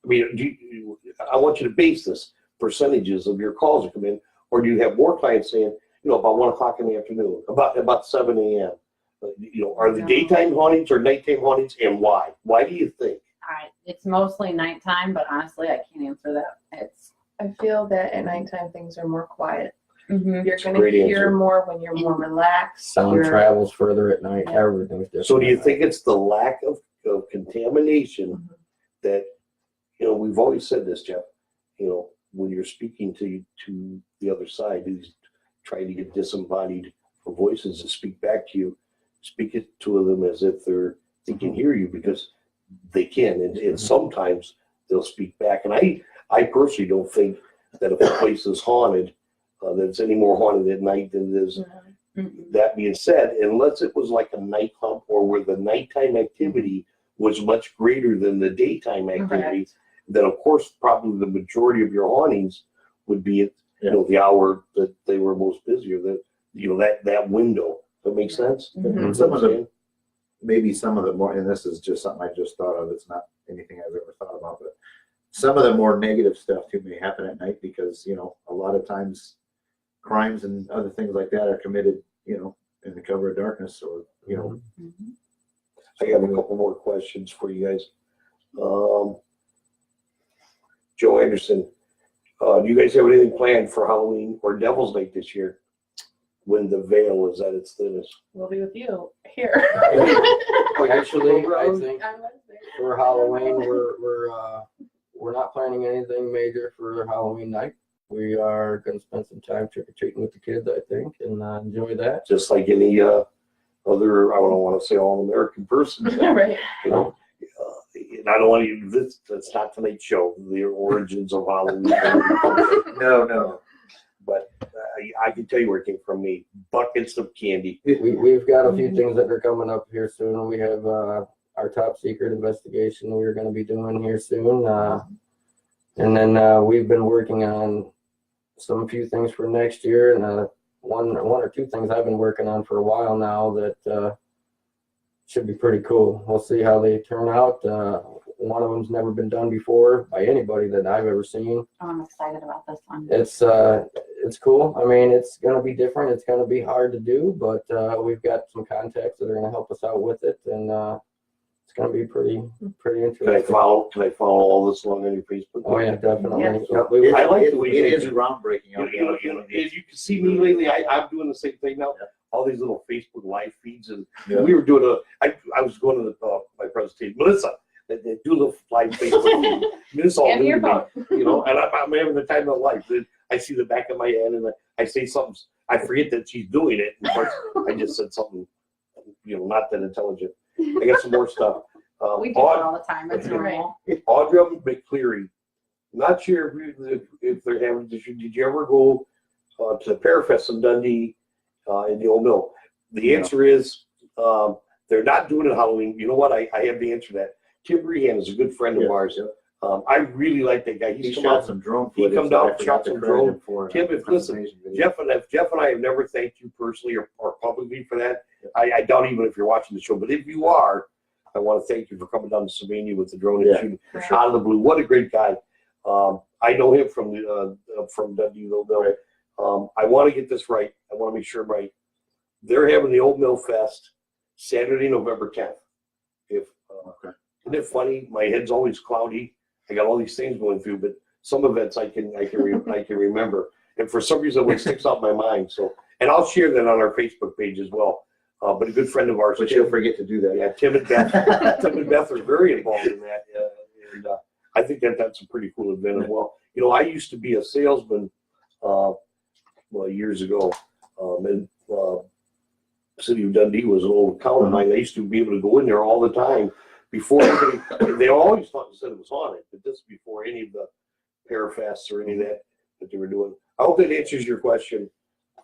I mean, I want you to base this percentages of your calls that come in, or do you have more clients saying, about 1 o'clock in the afternoon, about 7 a.m.? Are the daytime hauntings or nighttime hauntings, and why? Why do you think? It's mostly nighttime, but honestly, I can't answer that. I feel that at nighttime things are more quiet. Mhm. You're It's a going to great hear answer. more when you're more relaxed. Sound You're- travels further at night. Yeah. Everything's different. So do you at night. think it's the lack of contamination that, we've always said this, Jeff, when you're speaking to the other side, who's trying to get disembodied voices to speak back to you, speak it to them as if they can hear you, because they can, and sometimes they'll speak back. And I personally don't think that if a place is haunted, that's any more haunted at night than it is. Mm-mm. That being said, unless it was like a night hump or where the nighttime activity was much greater than the daytime activity, then of course probably the majority of your hauntings would be at the hour that they were most busy, or that window. That makes sense. Mhm. Some of the maybe some of the more, and this is just something I just thought of. It's not anything I've ever thought about, but some of the more negative stuff too may happen at night because a lot of times crimes and other things like that are committed, in the cover of darkness, or Mhm. I have a couple more questions for you guys. Joe Anderson, do you guys have anything planned for Halloween or Devil's Night this year when the veil is at its thinnest? We'll be with you here. Actually, I think On Wednesday. for Halloween, we're not planning anything major for Halloween night. We are going to spend some time trick or treating with the kids, I think, and enjoy that. Just like any other, I don't want to say all-American person. Right. And I don't want you. That's not tonight's show. The origins of Halloween. no. But I can tell you where it came from. Me buckets of candy. We've got a few things that are coming up here soon. We have our top secret investigation we're going to be doing here soon. And then we've been working on some few things for next year, and one or two things I've been working on for a while now that should be pretty cool. We'll see how they turn out. One of them's never been done before by anybody that I've ever seen. Oh, I'm excited about this one. It's cool. I mean, it's going to be different. It's going to be hard to do, but we've got some contacts that are going to help us out with it, and it's going to be pretty interesting. Can I follow all this along on your Facebook? Oh yeah, definitely. Yeah. Yep, I like the way it you is do. groundbreaking. As you can see me lately, I'm doing the same thing now. Yeah. All these little Facebook live feeds, and Yeah. we were doing I was going to my presentation, Melissa. They do the live Facebook feed. This all And new your to me, phone. and I'm having the time of life. Then I see the back of my head, and I say something. I forget that she's doing it. And of course, I just said something, not that intelligent. I got some more stuff. We do it all the time. It's normal. Audra McCleary. Not sure if they're having. Did you ever go to the Parafest in Dundee in the old mill? The answer is they're not doing it Halloween. You know what? I have the answer to that. Tim Rehan is a good friend of ours. I really like that guy. He He's come shot out. some drone He footage. come that I down, forgot shot to some credit drone. him for, Tim, presentation video. Jeff and I have never thanked you personally or publicly for that. I doubt even if you're watching the show, but if you are, I want to thank you for coming down to Sylvania with the drone and Yeah, shooting for out of the blue. What a great guy! I know him from Dundee Old Mill. Right. I want to get this right. I want to make sure I'm right. They're having the Old Mill Fest Saturday, November 10th. Okay. Isn't it funny? My head's always cloudy. I got all these things going through, but some events I can remember, and for some reason it sticks out in my mind. So, and I'll share that on our Facebook page as well. But a good friend of ours, But Tim, you'll forget to do that. yeah, Tim and Beth are very involved in that, and I think that's a pretty cool event as well. I used to be a salesman, years ago, and the city of Dundee was an old town of mine. I used to be able to go in there all the time before anybody. They always said it was haunted, but this before any of the Parafests or any of that they were doing. I hope that answers your question,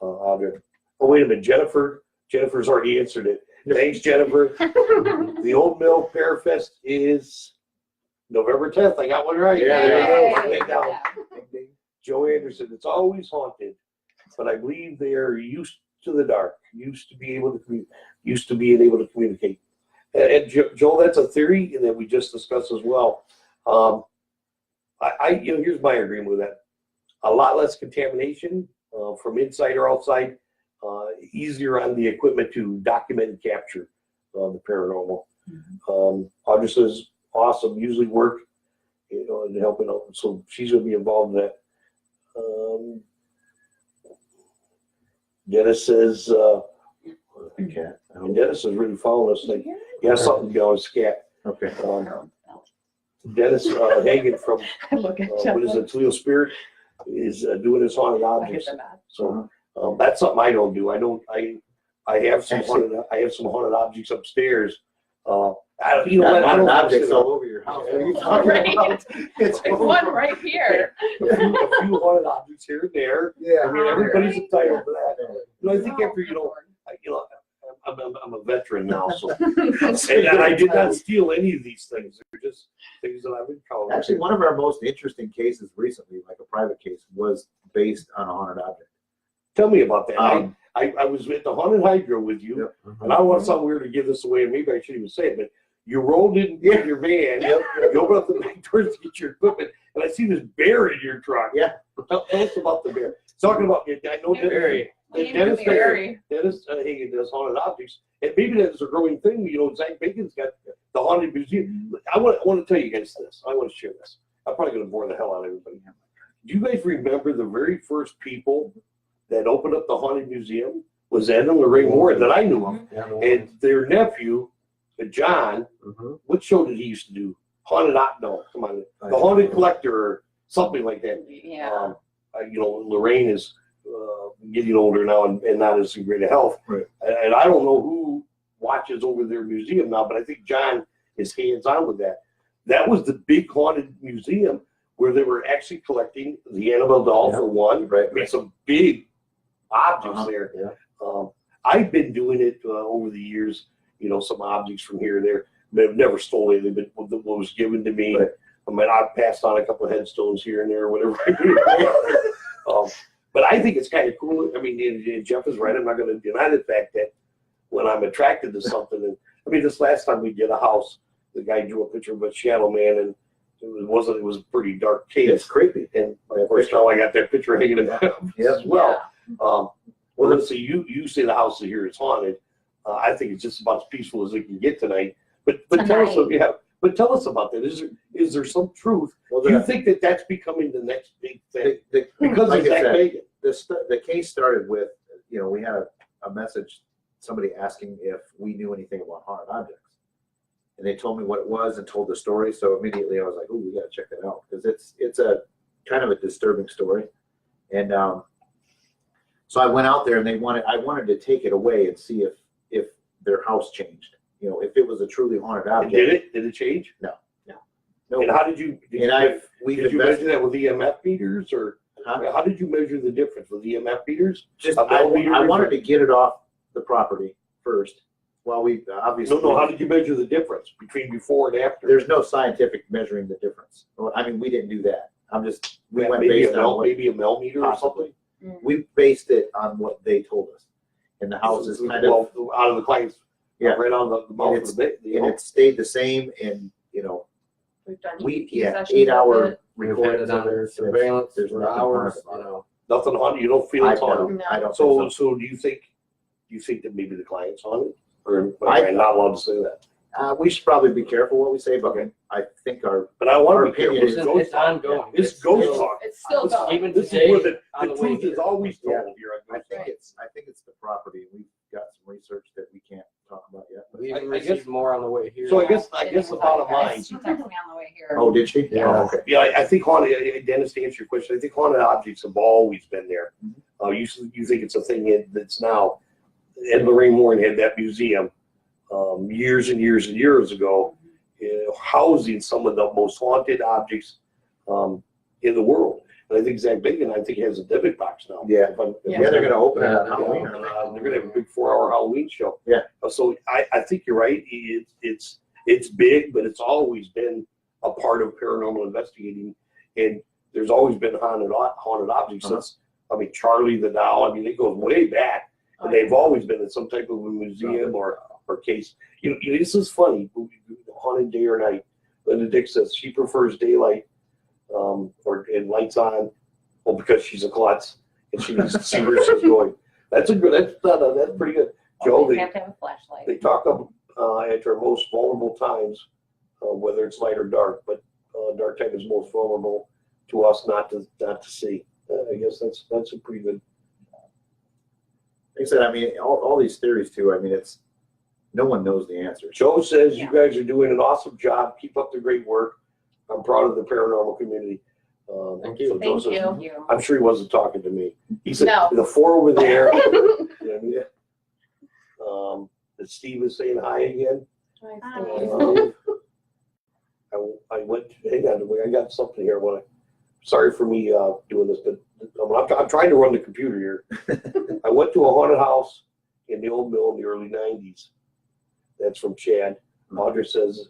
Audrey. Oh, wait a minute, Jennifer's already answered it. Thanks, Jennifer. The Old Mill Parafest is November 10th. I got one right. Yeah, there you go. Yay. Write that down. Joe Anderson, it's always haunted, but I believe they are used to the dark, used to being able to communicate. And Joel, that's a theory that we just discussed as well. Here's my agreement with that. A lot less contamination from inside or outside. Easier on the equipment to document and capture the paranormal. Audrey says, awesome, usually work, and helping out. So she's going to be involved in that. Dennis says, Dennis is really following us. Like, yeah, something going scat. Okay. Dennis Hagen from I look at Jeff. what is it, Toledo Spirit, is doing his haunted I get objects. the nod. So that's something I don't do. I have some haunted objects upstairs. You know what? I don't objects know. all over your house. What are you talking Right. about? It's There's one right here. A few haunted objects here and there. Yeah. I mean, everybody's Right. entitled to that. You know, I think Oh, after, I'm a veteran now, so. That's And I did not steal any of these things. They're just things that I've encountered. Actually, one of our most interesting cases recently, like a private case, was based on a haunted object. Tell me about that. Um, I was at the haunted hydro with you, Yep. and I don't want something weird to give this away, and maybe I shouldn't even say it, but you rolled in your van, you opened up the back doors to get your equipment, and I see this bear in your truck. Yeah. Tell us about the bear. Talking about, I know Barry. Dennis Barry. Hagen does haunted objects, and maybe that's a growing thing. You know, Zach Bacon's got the haunted museum. I want to tell you guys this. I want to share this. I'm probably going to bore the hell out of everybody. Do you guys remember the very first people that opened up the haunted museum? Was Ed and Lorraine Moore that I knew of, Yeah, the and their nephew, John. Mhm. What show did he used to do? No, come on, the Haunted Collector or something like that. Yeah. You know, Lorraine is getting older now and not as in great health. Right. And I don't know who watches over their museum now, but I think John is hands on with that. That was the big haunted museum where they were actually collecting the Annabelle doll for one. Right. I mean, some big objects there. Yeah. I've been doing it over the years. You know, some objects from here and there. I've never stolen anything, but what was given to me. Right. I mean, I've passed on a couple of headstones here and there, whatever. But I think it's kind of cool. I mean, and Jeff is right. I'm not going to deny the fact that when I'm attracted to something, and I mean, this last time we did a house, the guy drew a picture of a shadow man, and it was a pretty dark cave. It's creepy. And of course, now I got that picture hanging in my house as well. Well, let's see. You say the house here is haunted. I think it's just about as peaceful as it can get tonight. But tell us, But tell us about that. Is there some truth? Well, Do you think that that's becoming the next big thing because like of I Zach said, Bagan? the case started with, we had a message, somebody asking if we knew anything about haunted objects. And they told me what it was and told the story. So immediately I was like, oh, we got to check that out because it's a kind of a disturbing story. And so I went out there and I wanted to take it away and see if their house changed. If it was a truly haunted object. Did it change? No. And how did you We've did you measure that with EMF meters or Huh? how did you measure the difference with EMF meters? Just A bell meter I or wanted something? to get it off the property first. While we obviously No, how did you measure the difference between before and after? there's no scientific measuring the difference. Well, I mean, we didn't do that. We went maybe based on maybe a Mel meter or something. possibly. We based it on what they told us. And the house is kind of, out of the clients. Yeah. Right on the mouth of the bit. and it stayed the same. And We've done we EVP sessions 8 hour with it. We've had recordings it under it. surveillance There's for nothing hours. haunted. Nothing haunted. You don't feel I it's haunted. don't. No. I don't. So think do you think that maybe the client's haunted, or am I not allowed to say that? we should probably be careful what we say, but I think our But I want Our to be careful. opinion It's is- ghost It's talk. ongoing. It's ghost talk. It's still going. Even This is today, where the on the way truth is here. always told Yeah. here. I think it's the property. We've got some research that we can't talk about yet. We even I guess- received more on the way here. So I guess the bottom line. She texted me on the way here. Oh, did she? Yeah. Oh, okay. Yeah, I think haunted. Dennis, to answer your question, I think haunted objects have always been there. You think it's a thing that's now. Ed Lorraine Moore had that museum years and years and years ago, housing some of the most haunted objects in the world. And I think Zach Bagan, has a debit box now. Yeah. Yeah. Yeah, they're going to open it Yeah, on Halloween. They're going to have a big 4-hour Halloween show. Yeah. So I think you're right. It's big, but it's always been a part of paranormal investigating, and there's always been haunted objects since. Charlie the Doll. It goes way back, and they've always been in some type of a museum or case. This is funny. Haunted day or night. Linda Dick says she prefers daylight, and lights on. Well, because she's a klutz and she needs to see where she's going. That's pretty good. Joe, You have to have a flashlight. they talk about at our most vulnerable times, whether it's light or dark, but dark time is most vulnerable to us not to see. I guess that's a pretty good. Like I said, all these theories too. It's no one knows the answer. Joe says you Yeah. guys are doing an awesome job. Keep up the great work. I'm proud of the paranormal community. Thank you. So Joe Thank says- you. Thank you. I'm sure he wasn't talking to me. He said No. the 4 over there. Yeah. That Steve is saying hi again. I went. Hang on, I got something here. Sorry for me doing this, but I'm trying to run the computer here. I went to a haunted house in the old mill in the early '90s. That's from Chad. Audrey says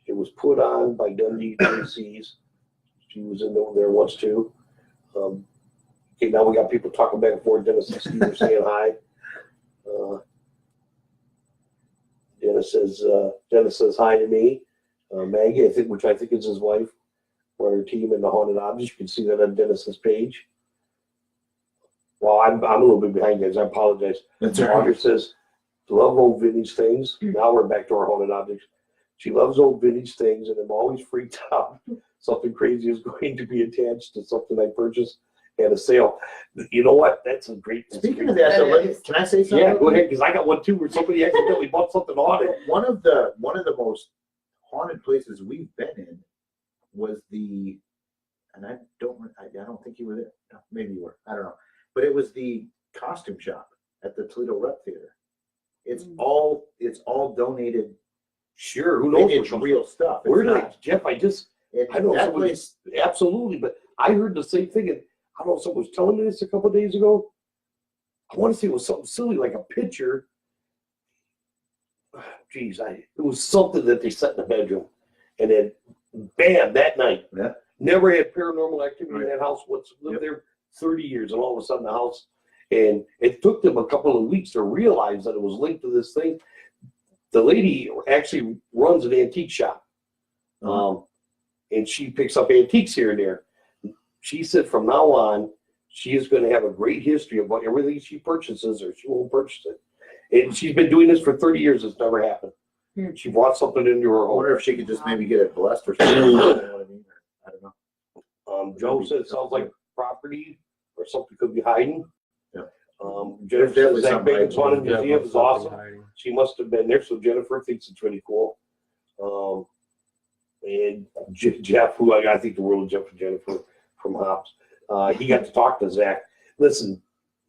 it was put on by Dundee JC's. She was in there once too. Okay, now we got people talking back and forth. Dennis and Steve are saying hi. Dennis says hi to me. Maggie, which I think is his wife, or her team in the haunted objects. You can see that on Dennis's page. Well, I'm a little bit behind, guys. I apologize. That's Audrey says, love old vintage things. Now we're back to our haunted objects. She loves old vintage things, and I'm always freaked out. Something crazy is going to be attached to something I purchased at a sale. You know what? That's a great. Speaking of that, can I say something? Yeah, go ahead, because I got one too where somebody accidentally bought something on it. One of the most haunted places we've been in was and I don't think you were there. No, maybe you were. I don't know. But it was the costume shop at the Toledo Rep Theater. It's all donated. Sure, who knows? It's real stuff. Where did Jeff? I know that somebody, place. absolutely, but I heard the same thing, and I don't know, someone was telling me this a couple of days ago. I want to say it was something silly, like a picture. Geez, it was something that they set in the bedroom, and then bam, that night. Yeah. Never had paranormal activity in Right. that house. Lived there 30 years, and all of a sudden the house, and it took them a couple of weeks to realize that it was linked to this thing. The lady actually runs an antique shop. And she picks up antiques here and there. She said from now on, she is going to have a great history about everything she purchases, or she won't purchase it. And she's been doing this for 30 years. It's never happened. She brought something into her I home. wonder if she could just maybe get it blessed or something. You know what I mean? I don't know. Joe said it sounds like property or something could be hiding. Yeah. Jennifer definitely says Zach something Bacon's haunted Yeah, museum is something awesome. hiding. She must have been there, so Jennifer thinks it's really cool. And Jeff, who I think the world of Jeff and Jennifer from Hops, he got to talk to Zach. Listen,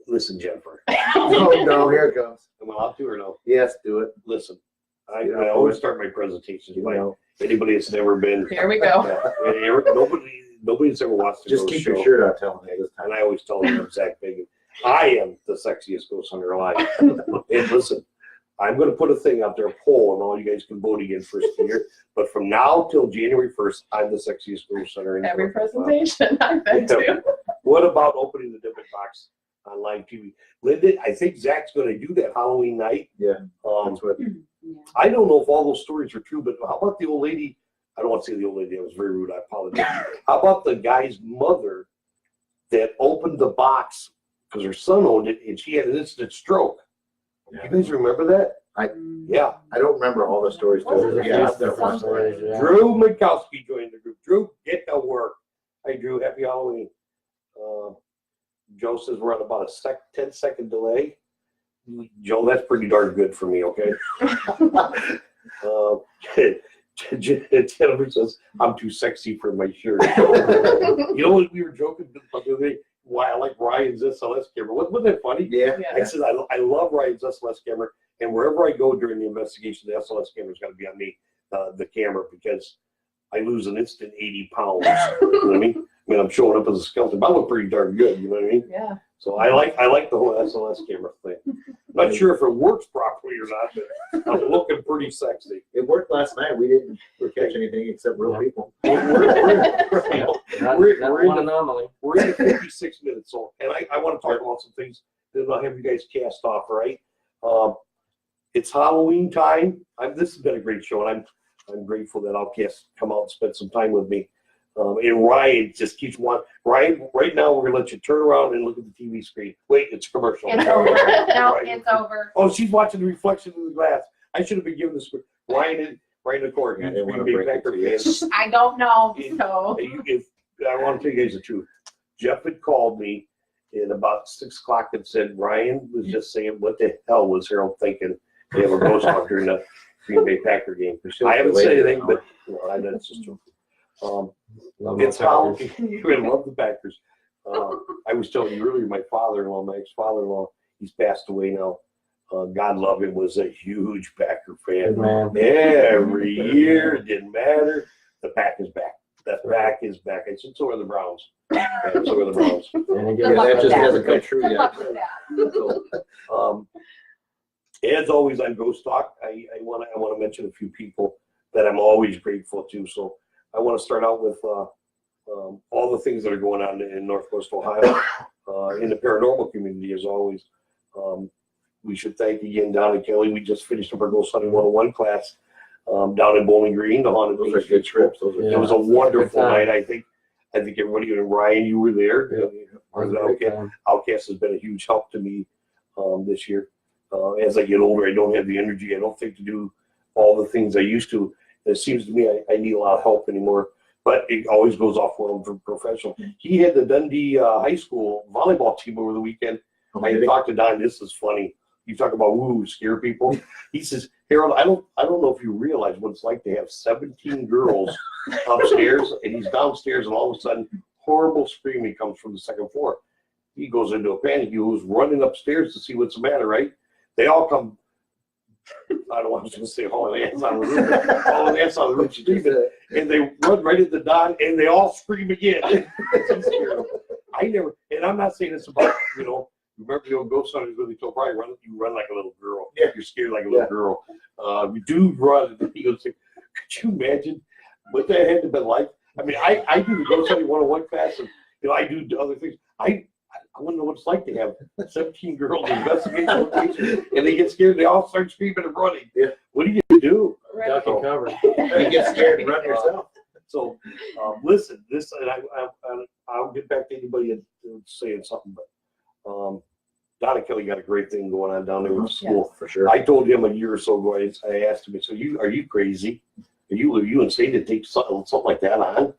Jennifer. Oh no, here it comes. Am I allowed to or no? Yes, do it. Listen, I always start my presentations by anybody that's never been. Here we go. Nobody that's ever watched the Just ghost keep show. your shirt out, tell me this time. And I always tell them I'm Zach Bacon. I am the sexiest ghost hunter alive. And listen, I'm going to put a thing out there, a poll, and all you guys can vote again first year. But from now till January 1st, I'm the sexiest ghost hunter. Every presentation I've been to. What about opening the Dippet Box on live TV? Linda, I think Zach's going to do that Halloween night. Yeah, that's what. I don't know if all those stories are true, but how about the old lady? I don't want to say the old lady. That was very rude. I apologize. How about the guy's mother that opened the box because her son owned it and she had an instant stroke? Yeah. You guys remember that? Yeah. I don't remember all the stories. There's a Yeah, few different stories, yeah. Drew Mikowski joined the group. Drew, get to work. Hey, Drew, happy Halloween. Joe says we're on about a 10-second delay. Joe, that's pretty darn good for me, okay? Jennifer says, I'm too sexy for my shirt. You know what we were joking about the other day? Why I like Ryan's SLS camera. Wasn't that funny? Yeah. I said, I love Ryan's SLS camera, and wherever I go during the investigation, the SLS camera's got to be on me, the camera, because I lose an instant 80 pounds. You know what I mean? I mean, I'm showing up as a skeleton, but I look pretty darn good. You know what I mean? Yeah. So I like the whole SLS camera thing. Not sure if it works properly or not, but I'm looking pretty sexy. It worked last night. We didn't catch anything except real people. Not one anomaly. We're in 56 minutes, so and I want to talk about some things that I'll have you guys cast off, right? It's Halloween time. This has been a great show, and I'm grateful that OutKazt come out and spend some time with me. And Ryan just keeps wanting. Ryan, right now we're gonna let you turn around and look at the TV screen. Wait, it's a commercial. It's over. No, Right. it's over. Oh, she's watching the reflection in the glass. I should have been given this. Ryan the court. Yeah, they wanna Green Bay break it Packer to you. fans. I don't know. So If I want to tell you guys the truth, Jeff had called me at about 6 o'clock and said Ryan was just saying, "What the hell was Harold thinking? They have a ghost hunter in the Green Bay Packer game." I haven't said anything, but that's just true. Love It's the Packers. Halloween. You really love the Packers. I was telling you earlier, my father-in-law, my ex-father-in-law, he's passed away now. God love him, was a huge Packer fan. Good man. Every year, it didn't matter. The pack is back. The pack is back. I said, so are the Browns. And so are the Browns. And Good again, luck that with just that. hasn't come true Good yet. luck with that. So, as always on Ghost Talk, I want to mention a few people that I'm always grateful to. So I want to start out with all the things that are going on in Northwest Ohio in the paranormal community. As always, we should thank again Don and Kelly. We just finished up our Ghost Hunting 101 class down in Bowling Green, the haunted Those are beach. good trips. Those are Yeah. It was a wonderful Good time. night. I think everybody, and Ryan, you were there. Yep. OutKazt has been a huge help to me this year. As I get older, I don't have the energy, I don't think, to do all the things I used to. It seems to me I need a lot of help anymore, but it always goes off well for professional. He had the Dundee High School volleyball team over the weekend. I had talked to Don. This is funny. You talk about scare people. He says, Harold, I don't know if you realize what it's like to have 17 girls upstairs, and he's downstairs, and all of a sudden, horrible screaming comes from the second floor. He goes into a panic. He was running upstairs to see what's the matter, right? They all come, I don't want to say hauling ass on the roof, hauling ass on the roof, screaming, and they run right into Don, and they all scream again. I never, and I'm not saying this about, remember the old ghost hunters when they told Brian, you run like a little girl. Yeah. You're scared like a little girl. You do run. He goes, could you imagine what that had to be like? I mean, I do the Ghost Hunting 101 class, and I do other things. I want to know what it's like to have 17 girls investigate locations, and they get scared. They all start screaming and running. Yeah. What do you do? Duck and cover. You get scared and run yourself. So, listen, and I'll get back to anybody saying something, but Don and Kelly got a great thing going on down there with the school. For sure. I told him a year or so ago, I asked him, so are you crazy? Are you insane to take something like that on?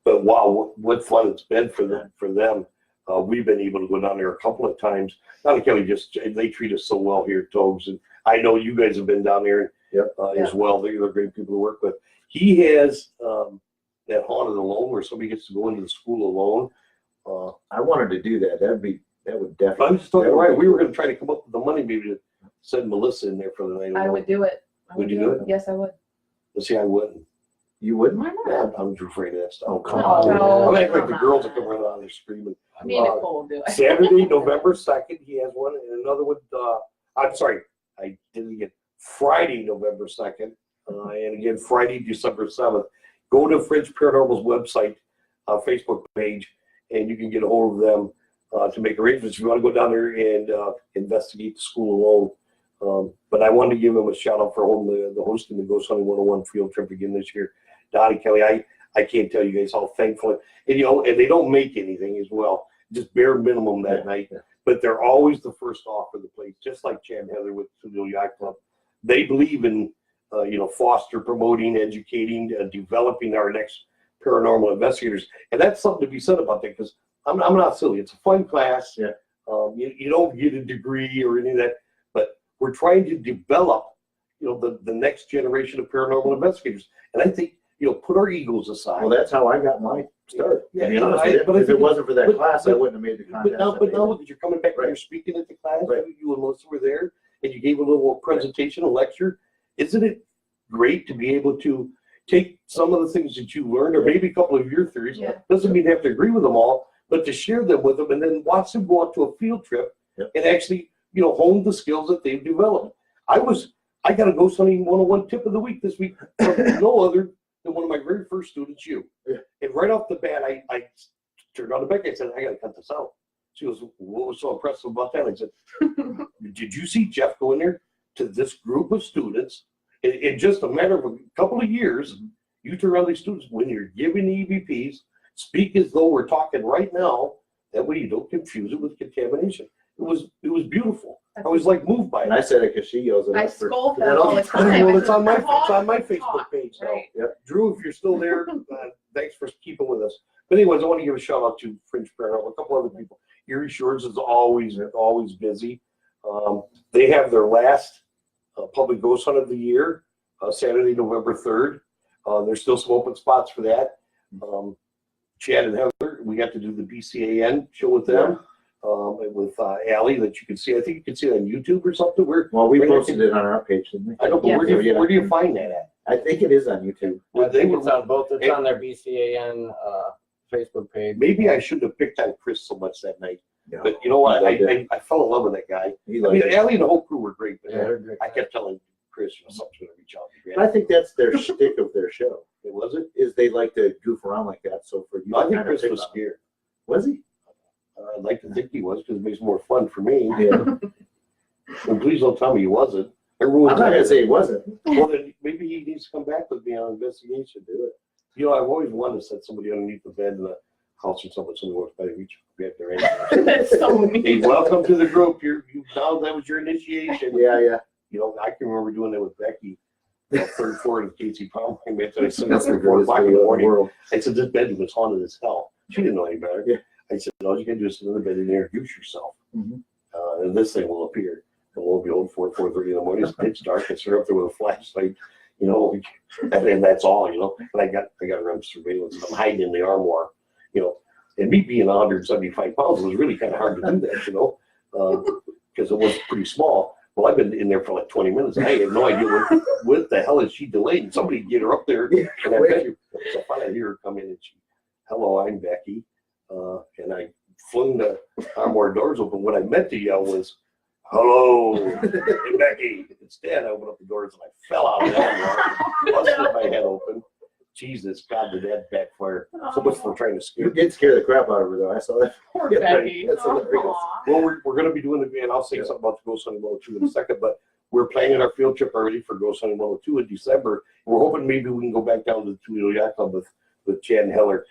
But wow, what fun it's been for them. We've been able to go down there a couple of times. Don and Kelly they treat us so well here at Togs, and I know you guys have been down there as well. They're great people to work with. He has that haunted alone where somebody gets to go into the school alone. I wanted to do that. That would definitely. I'm just talking right. We were going to try to come up with the money maybe to send Melissa in there for the night. I would do it. Would you do it? Yes, I would. Let's see, I wouldn't. You wouldn't? Why Yeah, not? I'm too afraid of that stuff. Oh, come No, on. no. I'm acting like the girls that come running out there screaming. Me and Nicole will do it. Saturday, November 2nd, he has one, and another one. I'm sorry, I did it again. Friday, November 2nd, and again Friday, December 7th. Go to French Paranormal's website, Facebook page, and you can get a hold of them to make arrangements. If you want to go down there and investigate the school alone. But I wanted to give them a shout out for the hosting the Ghost Hunting 101 field trip again this year. Don and Kelly, I can't tell you guys how thankful, and and they don't make anything as well, just bare minimum that night. But they're always the first off for the place, just like Chad and Heather with the Yacht Club. They believe in foster, promoting, educating, developing our next paranormal investigators, and that's something to be said about that, because I'm not silly. It's a fun class. Yeah. You don't get a degree or any of that, but we're trying to develop, the next generation of paranormal investigators. And I think, put our egos aside. Well, that's how I got my start. Yeah, To be honest with you. but I If it think- wasn't for that but- class, I wouldn't have made the But contest. now that you're coming back and you're speaking at the class, Right. you and Melissa were there, and you gave a little presentation, a lecture. Isn't it great to be able to take some of the things that you learned, or maybe a couple of your theories? Yeah. Doesn't mean you have to agree with them all, but to share them with them, and then watch them go out to a field trip and actually, hone the skills that they've developed. I got a Ghost Hunting 101 tip of the week this week from no other than one of my very first students, you. Yeah. And right off the bat, I turned on the back. I said, I got to cut this out. She goes, what was so impressive about that? I said, did you see Jeff go in there to this group of students in just a matter of a couple of years? You turn around these students, when you're giving EVPs, speak as though we're talking right now. That way you don't confuse it with contamination. It was beautiful. I was like moved by And I it. said it because she yells at I us. scold them all the Well, time. it's on my Talk. Facebook page now. Right. Drew, if you're still there, thanks for keeping with us. But anyways, I want to give a shout out to Fringe Paranormal, a couple other people. Erie Shores is always busy. They have their last public ghost hunt of the year, Saturday, November 3rd. There's still some open spots for that. Chad and Heather, we got to do the BCAN show with them. with Allie that you can see. I think you can see it on YouTube or something. Well, we posted it on our page, didn't we? I don't know, Yeah. where do you find that at? I think it is on YouTube. I think it's on both. It's on their BCAN Facebook page. Maybe I shouldn't have picked on Chris so much that night. Yeah. But you know what? He liked I fell in love with that guy. He I liked mean, it. Allie and the whole crew were great, but Yeah, they're great. I kept telling Chris, something's going to reach out to And I you. think that's their shtick of their show, It wasn't. is they like to goof around like that. So for you, I to think kinda Chris pick was on him. scared. Was he? I'd like to think he was because it makes it more fun for me. Yeah. And please don't tell me he wasn't. I'm not gonna say he wasn't. Well, then maybe he needs to come back with me on an investigation. Do it. You know, I've always wanted to set somebody underneath the bed in the house or something. Somebody walks by, reach back there. Anyway. That's so Hey, mean. welcome to the group. Now that was your initiation. Yeah, yeah. You know, I can remember doing that with Becky. Third floor of Casey Palmer. I met her at That's the 4 greatest o'clock in the video in the morning. world. I said, this bedroom is haunted as hell. She didn't know any better. Yeah. I said, all you can do is sit in the bed and introduce yourself. Mhm. And this thing will appear. And we'll be old 4:30 in the morning. It's pitch dark. I sit up there with a flashlight, you know, and that's all, you know. And I got her on surveillance. I'm hiding in the armoire, you know. And me being 175 pounds was really kind of hard to do that, you know, because it was pretty small. Well, I've been in there for like 20 minutes. I have no idea what the hell is she delayed. Somebody get her up there. Yeah, And I bet you, so finally I hear her come in and she, hello, I'm Becky. And I flung the armoire doors open. What I meant to yell was, hello, hey, Becky. Instead, I opened up the doors and I fell out of the armoire, busted my head open. Jesus, God, did that backfire. So much for trying to scare You did scare the crap out of her, though. I saw that. Poor Yeah, Becky. that's hilarious. Aw. Well, we're going to be doing it, and I'll say something about the Ghost Hunting 102 in a second, but we're planning our field trip already for Ghost Hunting 102 in December. We're hoping maybe we can go back down to the Toledo Yacht Club with Chad and Heller.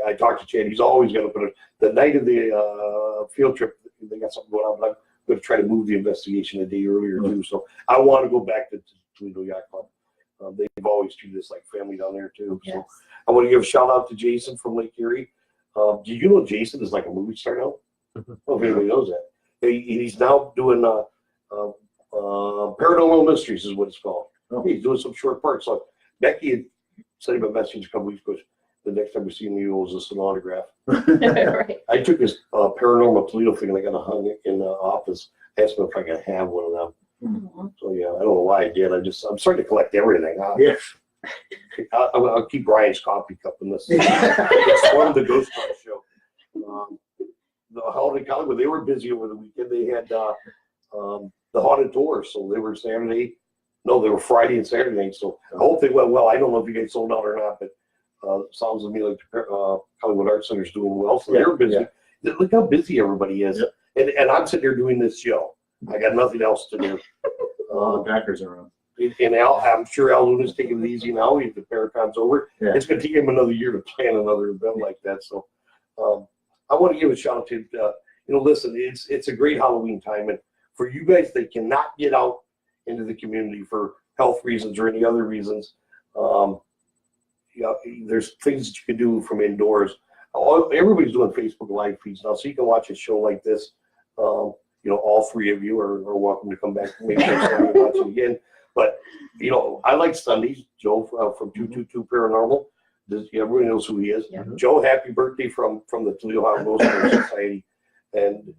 I talked to Chad. He's always going to put it. The night of the field trip, they got something going on, but I'm going to try to move the investigation a day earlier, too. So I want to go back to Toledo Yacht Club. They've always treated us like family down there, too. So Yes. I want to give a shout out to Jason from Lake Erie. Do you know Jason is like a movie star now? I don't know if anybody knows that. He's now doing Paranormal Mysteries is what it's called. Oh. He's doing some short parts. So Becky had sent him a message a couple weeks ago. The next time we see him, he owes us an autograph. Right. I took his Paranormal Toledo thing and I got it hung in the office. Asked him if I could have one of them. So yeah, I don't know why I did. I'm starting to collect everything. Yeah. I'll keep Brian's coffee cup in this. It's one of the Ghost Hunt show. The Holiday Hollywood, they were busy over the weekend. They had the haunted tour, so they were Saturday. No, they were Friday and Saturday night. So I hope they went well. I don't know if you guys sold out or not, but sounds to me like Hollywood Art Center's doing well. So they were busy. Look how busy everybody is. Yep. And I'm sitting there doing this show. I got nothing else to do. All the Packers are on. And I'm sure Al Luna's taking it easy now. If the Paracon's over, Yeah. it's going to take him another year to plan another event like that. So I want to give a shout out to, listen, it's a great Halloween time. And for you guys that cannot get out into the community for health reasons or any other reasons, there's things that you can do from indoors. Everybody's doing Facebook Live feeds now, so you can watch a show like this. All three of you are welcome to come back maybe next time and watch it again. But, I like Sundays. Joe from 222 Paranormal. Everybody knows who he is. Yeah. Joe, happy birthday from the Toledo Ohio Ghost Hunter Society. And,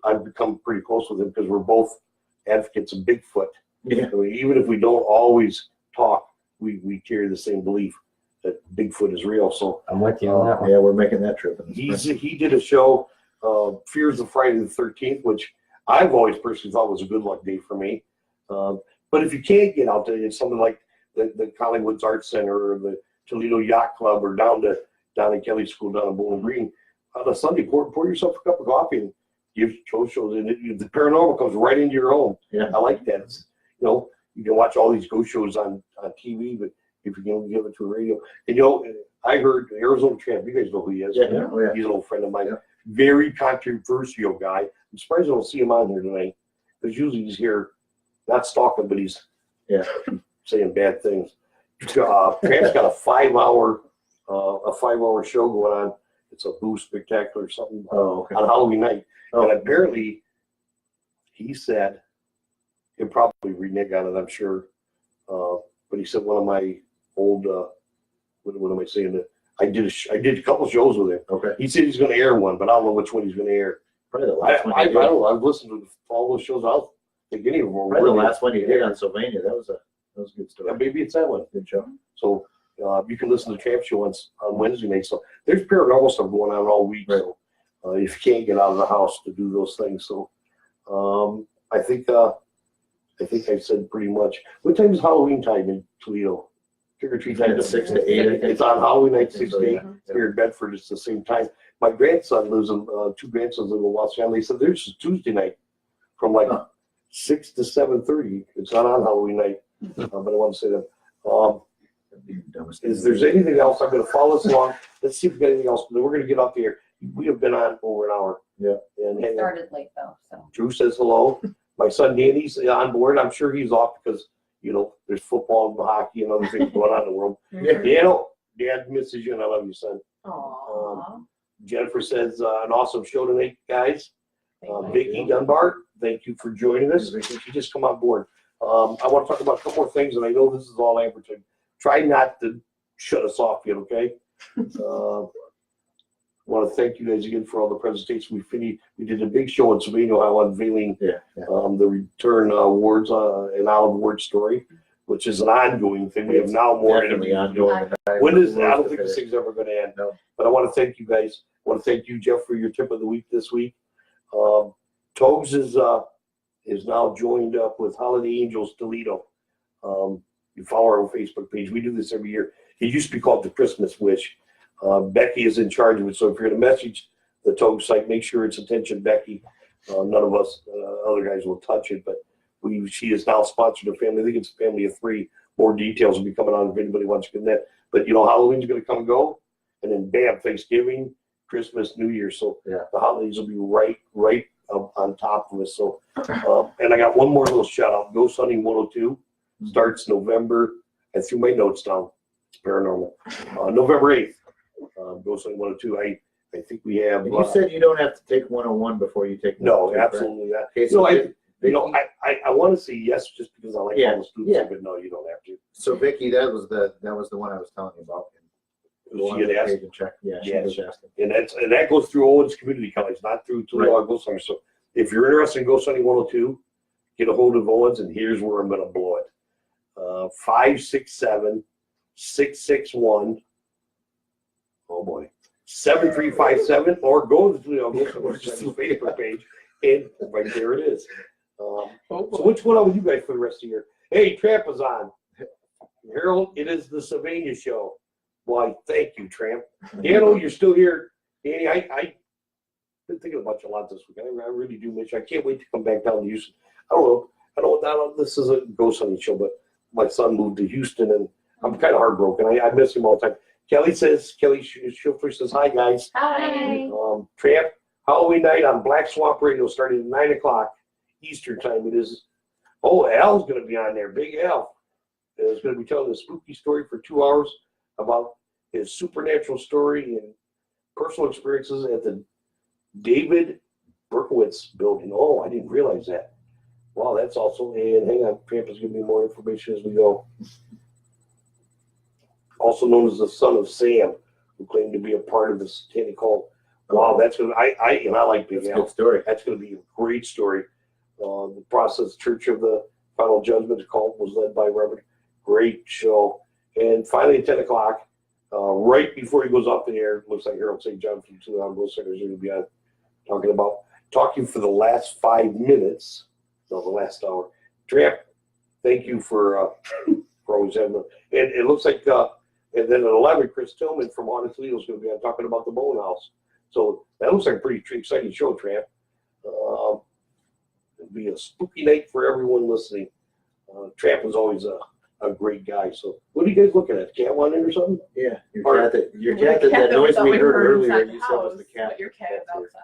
I've become pretty close with him because we're both advocates of Bigfoot. Yeah. I mean, even if we don't always talk, we carry the same belief that Bigfoot is real. So I'm with you on that one. Yeah, we're making that trip. in the spring. he did a show, Fears of Friday the 13th, which I've always personally thought was a good luck day for me. But if you can't get out there, it's something like the Collingwoods Art Center or the Toledo Yacht Club or down to Kelly School down in Bowling Green on a Sunday, pour yourself a cup of coffee and give Joe shows. And the paranormal comes right into your home. Yeah. I like that. It's, you can watch all these ghost shows on TV, but if you can give it to a radio. And I heard Arizona Tramp. You guys know who he is. Yeah. Oh, yeah. He's an old friend of mine. Yeah. Very controversial guy. I'm surprised I don't see him on here tonight because usually he's here, not stalking, but he's saying bad things. Tramp's got a 5-hour show going on. It's a Boo Spectacular or something Oh, okay. on Halloween night. Oh. And apparently, he said, he'll probably renege on it, I'm sure. But he said one of my old, what am I saying? I did a couple shows with him. Okay. He said he's going to air one, but I don't know which one he's going to air. Probably the I last one. don't You did. know. I've listened to all those shows. I'll think any of them. were Probably the really- last one you did on Sylvania. That was a good story. Yeah, maybe it's that one. Good show. So you can listen to Tramp Show on Wednesday night. So there's paranormal stuff going on all week. Right. So if you can't get out of the house to do those things, so I think I've said pretty much. What time is Halloween time in Toledo? Trick or treat time. It's 6 to 8. I think. It's on Halloween night, I think 6 so, to 8. yeah. Here in Bedford, it's the same time. My grandson lives in, two grandsons live in Los Angeles. They said there's a Tuesday night from like 6 to 7:30. It's not on Halloween night, but I want to say that. That'd be the dumbest Is thing. there's anything else? I'm going to follow this along. Let's see if we got anything else. We're going to get off the air. We have been on over an hour. Yeah. And We hang on. started late though, so. Drew says hello. My son Danny's on board. I'm sure he's off because, there's football and hockey and other things going on in the world. Yeah. Dad misses you and I love you, son. Aw. Jennifer says, an awesome show tonight, guys. Thank Vicky you. Dunbar, thank you for joining us. She just come on board. I want to talk about a couple more things, and I know this is all advertising. Try not to shut us off yet, okay? I want to thank you guys again for all the presentations. We did a big show in Savino, how unveiling Yeah. the return awards, an Olive Award story, which is an ongoing thing. We have now more Definitely interviews. ongoing. When is, I don't think this thing's ever going to end. No. But I want to thank you guys. I want to thank you, Jeff, for your tip of the week this week. Togs is now joined up with Holiday Angels Toledo. You follow our Facebook page. We do this every year. It used to be called the Christmas Wish. Becky is in charge of it. So if you're going to message the Tog site, make sure it's attention Becky. None of us other guys will touch it, but she is now sponsored a family. I think it's a family of 3. More details will be coming on if anybody wants to get that. But Halloween's going to come and go, and then bam, Thanksgiving, Christmas, New Year. So Yeah. the holidays will be right up on top of us. So, and I got one more little shout out. Ghost Hunting 102 starts November. I threw my notes down. It's paranormal. November 8th. Ghost Hunting 102. I think we have. And you said you don't have to take 101 before you take. no, 102, right? absolutely not. Okay, so I want to say yes just because I like Yeah, all the students, yeah. but no, you don't have to. So Vicky, that was the one I was telling you about. Go on She had the asked, page and check. Yeah, she Yeah, was asking. and that goes through Owens Community College, not through Toledo Ghost Hunter. So if you're interested in Ghost Hunting 102, get a hold of Owens, and here's where I'm going to blow it. 567-661. Oh boy. 7357, or go to the Toledo Ghost Hunter Facebook page, and right there it is. So which one are you guys for the rest of the year? Hey, Tramp is on. Harold, it is the Sylvania show. Why, thank you, Tramp. Daniel, you're still here. Danny, I've been thinking about you a lot this week. I really do miss you. I can't wait to come back down to Houston. I don't know, this is a ghost hunting show, but my son moved to Houston, and I'm kind of heartbroken. I miss him all the time. Kelly Schiffer says, hi, guys. Hi. Tramp, Halloween night on Black Swamp Radio starting at 9 o'clock Eastern time. It is. Oh, Al's going to be on there. Big Al is going to be telling a spooky story for 2 hours about his supernatural story and personal experiences at the David Berkowitz building. Oh, I didn't realize that. Wow, that's also. And hang on, Tramp is giving me more information as we go. Also known as the son of Sam, who claimed to be a part of the satanic cult. Wow, that's gonna. I like Big That's a Al. good story. That's going to be a great story. The Process Church of the Final Judgment cult was led by Reverend. Great show. And finally at 10 o'clock, right before he goes off the air, looks like Harold St. John from 2 Hour Ghost Centers is going to be on talking for the last 5 minutes. No, the last hour. Tramp, thank you for always having them. And it looks like, and then at 11, Chris Tillman from Haunted Toledo is going to be on talking about the Bone House. So that looks like a pretty exciting show, Tramp. It'll be a spooky night for everyone listening. Tramp is always a great guy. So what are you guys looking at? Cat wanting or something? Yeah, your Or- cat that The noise thought we heard were earlier. inside the You said was house, the cat. but your cat is outside.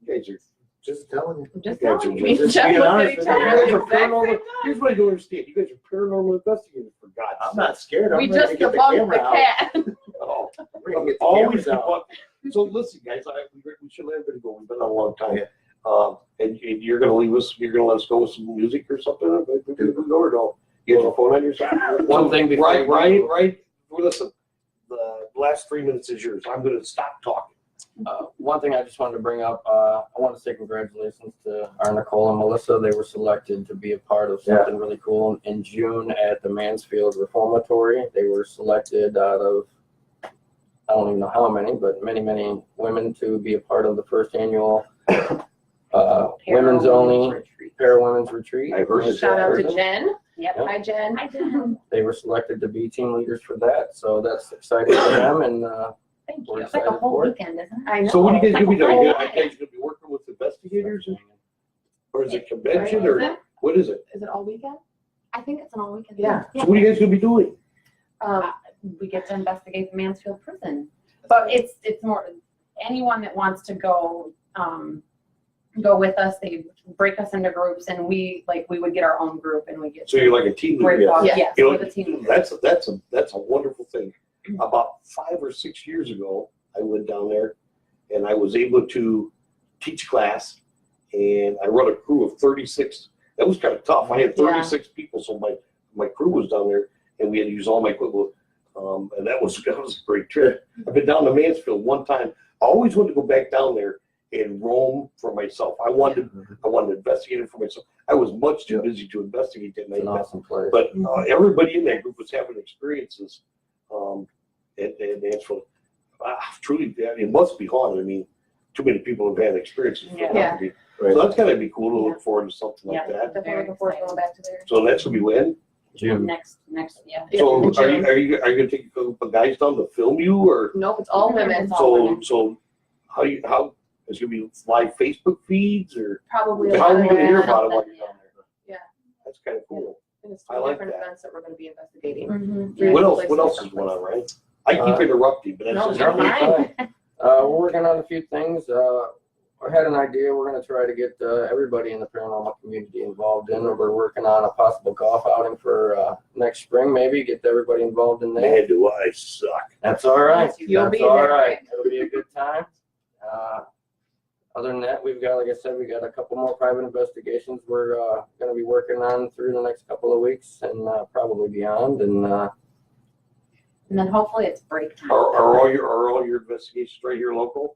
You guys are Just telling you. I'm just You guys telling are you. just Jeff being looked at honest each with other you. at the You guys are exact same paranormal. time. Here's what I don't understand. You guys are paranormal investigators, for God's I'm sake. not scared. I'm We ready just to get the debunked the camera out. cat. Oh, We're gonna get the always cameras out. So listen, guys, we should let everybody go. We've been on a long time. Yeah. And you're going to leave us. You're going to let us go with some music or something. Or no? You have a phone on your side. One thing before right, you go. right. Well, listen, the last 3 minutes is yours. I'm going to stop talking. One thing I just wanted to bring up, I want to say congratulations to our Nicole and Melissa. They were selected to be a part of something really cool in June at the Mansfield Reformatory. They were selected out of, I don't even know how many, but many, many women to be a part of the first annual women's only Para-Women's Retreat. I heard it. Shout out to Jen. Yep. Hi, Jen. I did. They were selected to be team leaders for that, so that's exciting for them, and Thank We're you. It's like a excited whole for it. weekend, isn't it? I know. So what are you guys gonna be doing? Oh, Are you guys gonna be working with investigators, or is it convention, Is or it? what is it? Is it all weekend? I think it's an all weekend. Yeah. So what are you guys gonna be doing? We get to investigate the Mansfield prison, but it's more anyone that wants to go with us. They break us into groups, and we would get our own group, and we get. So you're like a team break leader. off. Yeah. Yes, You know, we're the team. that's a wonderful thing. About 5 or 6 years ago, I went down there, and I was able to teach class, and I run a crew of 36. That was kind of tough. I had 36 people, so my crew was down there, and we had to use all my equipment. And that was a great trip. I've been down to Mansfield one time. I always wanted to go back down there and roam for myself. I wanted to investigate it for myself. I was much too busy to investigate that it's night. an awesome place. But everybody in that group was having experiences at Mansfield. Truly, it must be haunted. I mean, too many people have had experiences. For Yeah. it. Right. So that's gotta be cool to look forward to something like Yeah. that. Definitely looking forward to going back to there. So that's gonna be when. June. Next, yeah. So in are you June. gonna take a couple of guys down to film you, or Nope, it's all women. It's all women. so how is it gonna be live Facebook feeds, or Probably. how are we gonna hear women. about it while you're down there? Yeah. That's kind of cool. And it's I two like different that. events that we're gonna be investigating. Mhm. Three What else? places, What else is different going on, places. right? I keep interrupting, but No, that's you're just fine. We're working on a few things. I had an idea. We're going to try to get everybody in the paranormal community involved in. We're working on a possible golf outing for next spring, maybe get everybody involved in that. Man, do I suck. That's all right. You'll That's be all there, right. right? It'll be a good time. Other than that, we've got, like I said, we got a couple more private investigations we're going to be working on through the next couple of weeks and probably beyond. And And then hopefully it's break time. Are all your investigations right here local?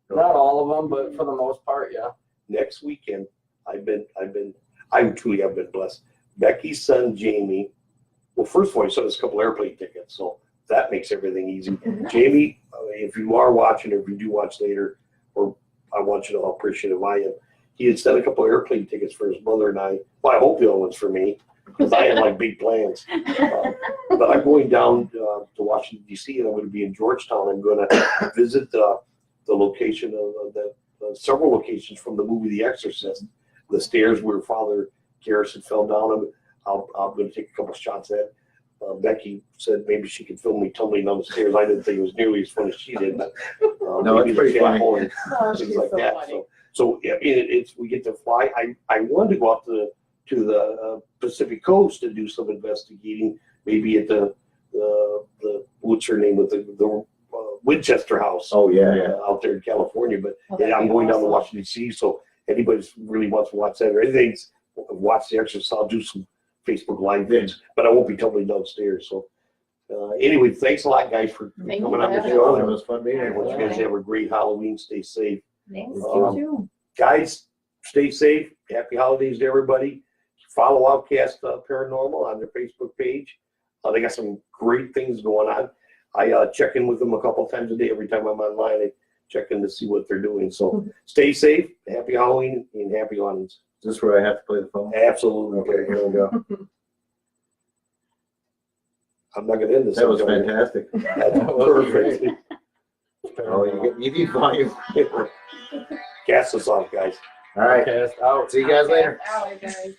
not all of them, but for the most part, yeah. Next weekend, I truly have been blessed. Becky's son, Jamie, well, first of all, he sent us a couple airplane tickets, so that makes everything easy. Jamie, if you are watching, or if you do watch later, or I want you to know how appreciative I am, he had sent a couple airplane tickets for his mother and I. Well, I hope the other one's for me, because I had like big plans. But I'm going down to Washington, D.C., and I'm going to be in Georgetown. I'm going to visit the location of the several locations from the movie The Exorcist. The stairs where Father Garrison fell down. I'm going to take a couple shots at. Becky said maybe she could film me tumbling down the stairs. I didn't think it was nearly as funny as she did. But, No, maybe it's pretty the funny. camel and Oh, things she's like so that. funny. So yeah, we get to fly. I wanted to go out to the Pacific Coast to do some investigating, maybe at the what's her name, with the Winchester House. Oh, yeah. Out there in California. But Oh, that'd I'm be going down to awesome. Washington D.C. So anybody who really wants to watch that or anything, watch The Exorcist. I'll do some Facebook live vids, but I won't be tumbling downstairs. So anyway, thanks a lot, guys, for Thank coming you on the for show. It And was fun being I here. want you guys to have a great Halloween. Stay safe. Thanks, Um, you too. Guys, stay safe. Happy holidays to everybody. Follow OutKazt Paranormal on their Facebook page. They got some great things going on. I check in with them a couple times a day. Every time I'm online, I check in to see what they're doing. So stay safe. Happy Halloween and happy audience. Is this where I have to play the phone? Absolutely. Okay, here we go. I'm not going to end this. That was fantastic. That's perfect. Oh, you need volume. Cast us off, guys. All right. Cast out. See you guys later. Out, guys.